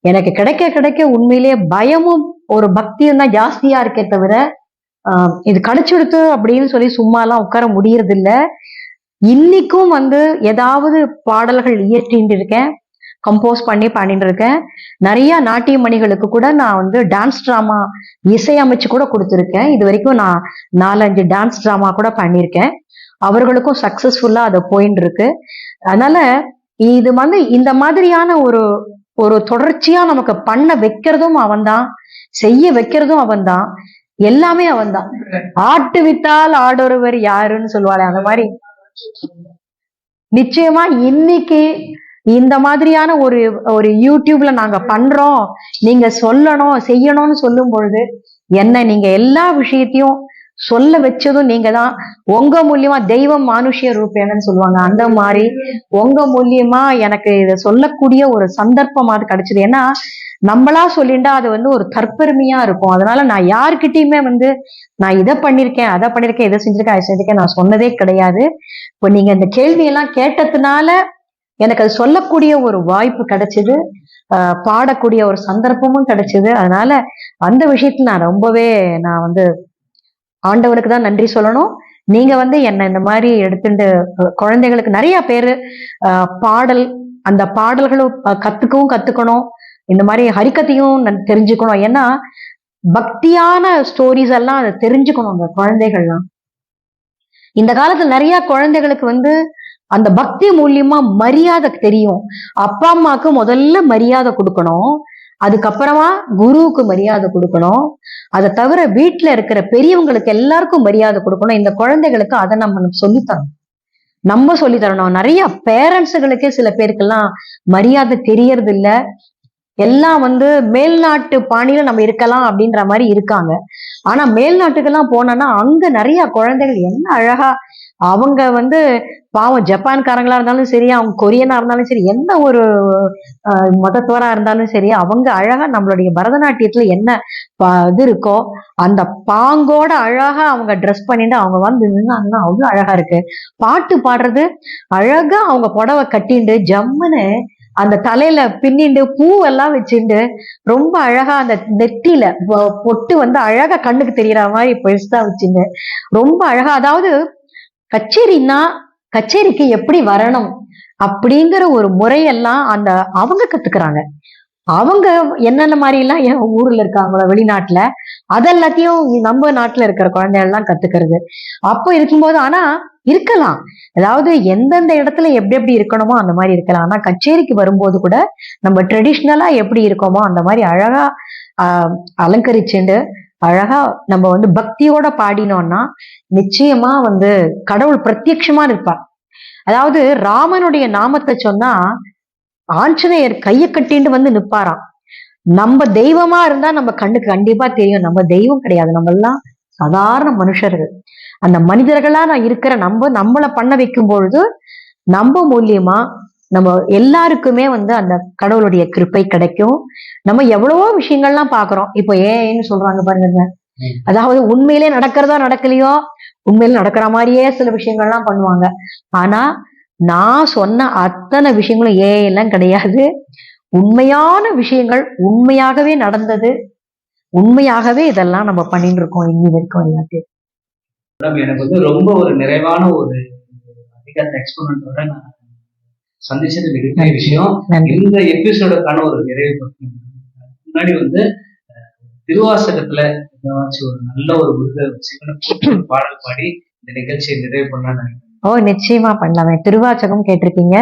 எனக்கு கிடைக்க கிடைக்க உண்மையிலேயே பயமும் ஒரு பக்தியும் தான் ஜாஸ்தியா இருக்கே தவிர, இது கிடைச்சிடுத்து அப்படின்னு சொல்லி சும்மா எல்லாம் உட்கார முடியறது இல்ல. இன்னைக்கும் வந்து ஏதாவது பாடல்கள் இயற்றிட்டு இருக்கேன், கம்போஸ் பண்ணி பாடிட்டு இருக்கேன். நிறைய நாட்டிய மணிகளுக்கு கூட நான் வந்து டான்ஸ் டிராமா இசையமைச்சு கூட கொடுத்துருக்கேன். இது வரைக்கும் நான் 4-5 டான்ஸ் டிராமா கூட பண்ணியிருக்கேன். அவர்களுக்கும் சக்சஸ்ஃபுல்லா அதை போயின்னு இருக்கு. அதனால இது வந்து இந்த மாதிரியான ஒரு ஒரு தொடர்ச்சியா நமக்கு பண்ண வைக்கிறதும் அவன்தான், செய்ய வைக்கிறதும் அவன்தான், எல்லாமே அவன்தான். ஆட்டு வித்தால் ஆடொருவர் யாருன்னு சொல்லுவாரு, அந்த மாதிரி நிச்சயமா இன்னைக்கு இந்த மாதிரியான ஒரு ஒரு யூடியூப்ல நாங்க பண்றோம், நீங்க சொல்லணும் செய்யணும்னு சொல்லும் பொழுது என்ன நீங்க எல்லா விஷயத்தையும் சொல்ல வச்சதும் நீங்க தான். உங்க மூலியமா தெய்வம் மானுஷ்ய ரூபேனன்னு சொல்லுவாங்க, அந்த மாதிரி உங்க மூலியமா எனக்கு இதை சொல்லக்கூடிய ஒரு சந்தர்ப்பமாவது கிடைச்சது. ஏன்னா நம்மளா சொல்லிண்டா அது வந்து ஒரு தற்பெருமையா இருக்கும். அதனால நான் யாருக்கிட்டையுமே வந்து நான் இதை பண்ணிருக்கேன், அதை பண்ணிருக்கேன், இதை செஞ்சிருக்கேன், அதை செஞ்சிருக்கேன் நான் சொன்னதே கிடையாது. இப்போ நீங்க இந்த கேள்வியெல்லாம் கேட்டதுனால எனக்கு அது சொல்லக்கூடிய ஒரு வாய்ப்பு கிடைச்சது, பாடக்கூடிய ஒரு சந்தர்ப்பமும் கிடைச்சது. அதனால அந்த விஷயத்துல நான் வந்து ஆண்டவனுக்கு தான் நன்றி சொல்லணும். நீங்க வந்து என்ன இந்த மாதிரி எடுத்துட்டு குழந்தைகளுக்கு நிறைய பேரு பாடல், அந்த பாடல்களும் கத்துக்கணும். இந்த மாதிரி ஹரிக்கத்தையும் தெரிஞ்சுக்கணும். ஏன்னா பக்தியான ஸ்டோரிஸ் எல்லாம் அதை தெரிஞ்சுக்கணும் அந்த குழந்தைகள்லாம். இந்த காலத்துல நிறைய குழந்தைகளுக்கு வந்து அந்த பக்தி மூலியமா மரியாதை தெரியும். அப்பா அம்மாவுக்கு முதல்ல மரியாதை கொடுக்கணும், அதுக்கப்புறமா குருவுக்கு மரியாதை கொடுக்கணும். அதை தவிர வீட்டுல இருக்கிற பெரியவங்களுக்கு எல்லாருக்கும் மரியாதை கொடுக்கணும். இந்த குழந்தைகளுக்கு அதை நம்ம சொல்லித்தரணும். நிறைய பேரண்ட்ஸுகளுக்கே சில பேருக்கெல்லாம் மரியாதை தெரியறது இல்ல. எல்லாம் வந்து மேல்நாட்டு பாணியில நம்ம இருக்கலாம் அப்படின்ற மாதிரி இருக்காங்க. ஆனா மேல்நாட்டுக்கெல்லாம் போனோம்னா அங்க நிறைய குழந்தைகள் என்ன அழகா, அவங்க வந்து பாவம் ஜப்பான்காரங்களா இருந்தாலும் சரி, அவங்க கொரியனா இருந்தாலும் சரி, எந்த ஒரு மதத்தவரா இருந்தாலும் சரி, அவங்க அழகா நம்மளுடைய பரதநாட்டியத்துல என்ன இது இருக்கோ அந்த பாங்கோட அழகா அவங்க ட்ரெஸ் பண்ணிட்டு அவங்க வந்து நின்னாங்கன்னா அவ்வளவு அழகா இருக்கு. பாட்டு பாடுறது அழகா, அவங்க புடவை கட்டிண்டு ஜம்முன்னு அந்த தலையில பின்னிண்டு பூவெல்லாம் வச்சுண்டு ரொம்ப அழகா அந்த நெத்தியில பொட்டு வந்து அழகா கண்ணுக்கு தெரியற மாதிரி பெருசா வச்சுண்டு ரொம்ப அழகா, அதாவது கச்சேரிக்கு எப்படி வரணும் அப்படிங்கிற ஒரு முறையெல்லாம் அவங்க கத்துக்கிறாங்க. அவங்க என்னென்ன மாதிரி எல்லாம் என் ஊர்ல இருக்காங்களோ வெளிநாட்டுல, அதெல்லாத்தையும் நம்ம நாட்டுல இருக்கிற குழந்தைகள் எல்லாம் கத்துக்கிறது. அப்போ இருக்கும்போது ஆனா இருக்கலாம், அதாவது எந்தெந்த இடத்துல எப்படி எப்படி இருக்கணுமோ அந்த மாதிரி இருக்கலாம். ஆனா கச்சேரிக்கு வரும்போது கூட நம்ம ட்ரெடிஷ்னலா எப்படி இருக்கோமோ அந்த மாதிரி அழகா அலங்கரிச்சுண்டு அழகா நம்ம வந்து பக்தியோட பாடினோம்னா நிச்சயமா வந்து கடவுள் பிரத்யட்சமா இருப்பார். அதாவது ராமனுடைய நாமத்தை சொன்னா ஆஞ்சநேயர் கையை கட்டிட்டு வந்து நிப்பாராம். நம்ம தெய்வமா இருந்தா நம்ம கண்ணுக்கு கண்டிப்பா தெரியும் நம்ம தெய்வம் கிடையாது, நம்ம எல்லாம் சாதாரண மனுஷர்கள். அந்த மனிதர்களா நான் இருக்கிற நம்மளை பண்ண வைக்கும் பொழுது நம்ம மூலியமா நம்ம எல்லாருக்குமே வந்து அந்த கடவுளுடைய கிருப்பை கிடைக்கும். நம்ம எவ்வளவோ விஷயங்கள்லாம் பாக்குறோம். இப்போ ஏன்னு சொல்றாங்க பாருங்க, அதாவது உண்மையிலே நடக்கிறதா நடக்கலையோ, உண்மையில நடக்கிற மாதிரியே சில விஷயங்கள்லாம் பண்ணுவாங்க. ஆனா நான் சொன்ன அத்தனை விஷயங்களும் எல்லாம் கிடையாது. உண்மையான விஷயங்கள், உண்மையாகவே நடந்தது, உண்மையாகவே இதெல்லாம் நம்ம பண்ணிட்டு இருக்கோம் இன்னி வரைக்கும் எல்லாத்தையும். எனக்கு வந்து ரொம்ப ஒரு நிறைவான ஒரு எக்ஸ்பெரிமெண்டோட நான் சந்திச்சது மிகப்பெரிய விஷயம். இந்த எபிசோடுக்கான ஒரு நிறைவு முன்னாடி வந்து திருவாசகத்துல ஒரு நல்ல ஒரு பாடல் பாடி இந்த நிகழ்ச்சியை நிறைவு பண்ண நிச்சயமா பண்ணலாமே. திருவாச்சகம் கேட்டிருக்கீங்க,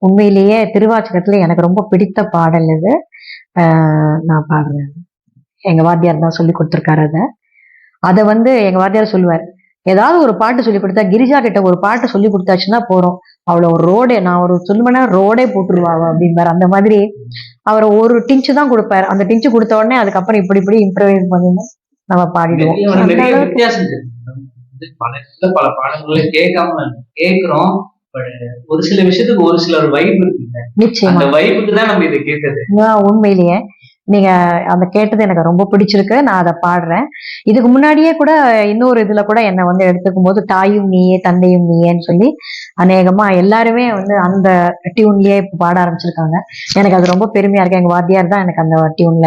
உண்மையிலேயே திருவாச்சகத்துல எனக்கு ரொம்ப பிடித்த பாடல் இது. நான் பாடுறேன். எங்க வாத்தியார் தான் சொல்லி கொடுத்துருக்காரு. அதை வந்து எங்க வாத்தியார் சொல்லுவார், ஏதாவது ஒரு பாட்டு சொல்லி கொடுத்தா, கிரிஜா கிட்ட ஒரு பாட்டு சொல்லி கொடுத்தாச்சுன்னா போறோம், அவளை ஒரு ரோடே நான் ஒரு சொல்லுவேன்னா ரோடே போட்டுருவாங்க அப்படின்பாரு. அந்த மாதிரி அவர் ஒரு டிஞ்சு தான் கொடுப்பாரு. அந்த டிஞ்சு கொடுத்த உடனே அதுக்கப்புறம் இப்படி இம்ப்ரவைஸ் பண்ணி நம்ம பாடிடுவோம். பல பாடல்களை கேட்கிறோம், ஒரு சில விஷயத்துக்கு ஒரு சில வைப் இருக்குங்க. நிச்சயமா அந்த வைப்புக்கு தான் நம்ம இதை கேட்டது. உண்மையிலேயே நீங்க அந்த கேட்டது எனக்கு ரொம்ப பிடிச்சிருக்கு. நான் அதை பாடுறேன். இதுக்கு முன்னாடியே கூட இன்னொரு இதுல கூட என்னை வந்து எடுத்துக்கும் போது தாயும் நீயே தந்தையும் நீயேன்னு சொல்லி அநேகமா எல்லாருமே வந்து அந்த டியூன்லயே இப்ப பாட ஆரம்பிச்சிருக்காங்க. எனக்கு அது ரொம்ப பெருமையா இருக்கு. எங்க வாத்தியார் தான் எனக்கு அந்த டியூன்ல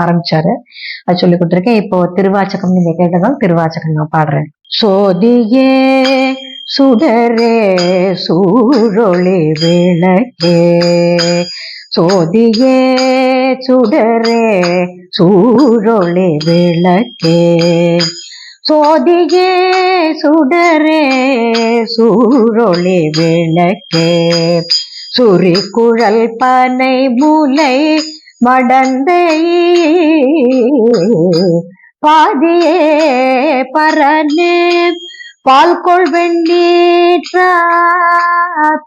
ஆரம்பிச்சாரு, அது சொல்லி கொடுத்துருக்கேன். இப்போ திருவாச்சகம் நீங்க கேட்டதால் திருவாச்சகம் நான் பாடுறேன். சோதியே சுடரே சூழொளி விளக்கே, சோதியே சுடரே சூழொளி விளக்கே, சோதியே சுடரே சூழொளி விளக்கே, சுரி குழல் பனை மூலை மடந்தை பாதியே பரனே பால்கொள் வெண்ணீற்ற,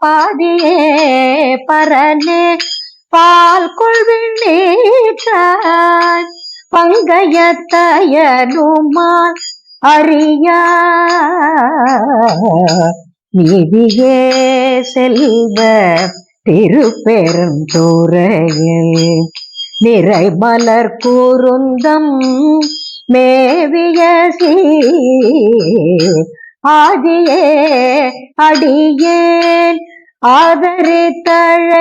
பாதியே பரனே பால்கொள் வெண்ணீற்ற, பங்கயத்தயனுமான் அறியா நீதியே செல்வ திருப்பெருந்துறையில் நிறை மலர் கூறுந்தம் மேவிய ஆதியே அடியேன் ஆதரித்தழைத்தார்.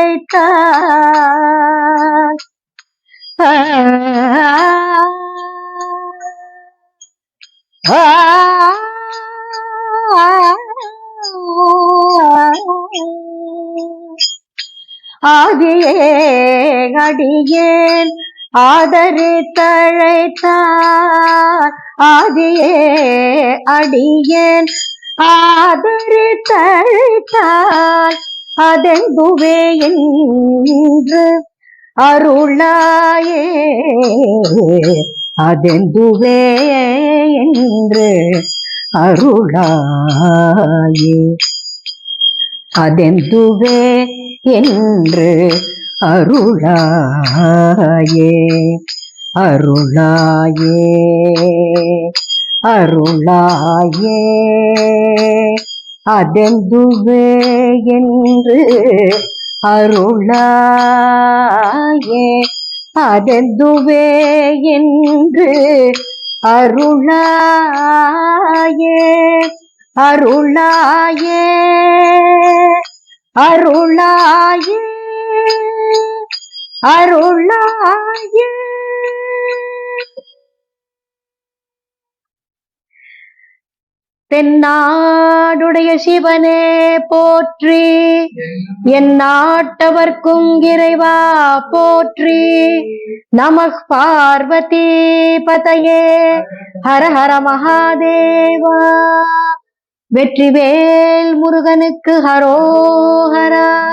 ஆதியே அடியேன் ஆதரித்தழைத்தார். ஆதியே அடியேன் ஆதரித்தழைத்தார். அதெங்குவே என்று அருளாயே. அதெந்துவே என்று அருளாயே. அதெந்துவே என்று அருளாயே. அருளாயே. அருளாயே. அதெந்துவே என்று அருளாயே. அதெந்துவே என்று அருளாயே. அருளாயே. அருளாயே. அருளாயே. தென்னாடுடைய சிவனே போற்றி. என் நாட்டவர்க்கும் இறைவா போற்றி. நமः பார்வதி பதயே. ஹர ஹர மகாதேவா. வெற்றிவேல் முருகனுக்கு ஹரோஹரா.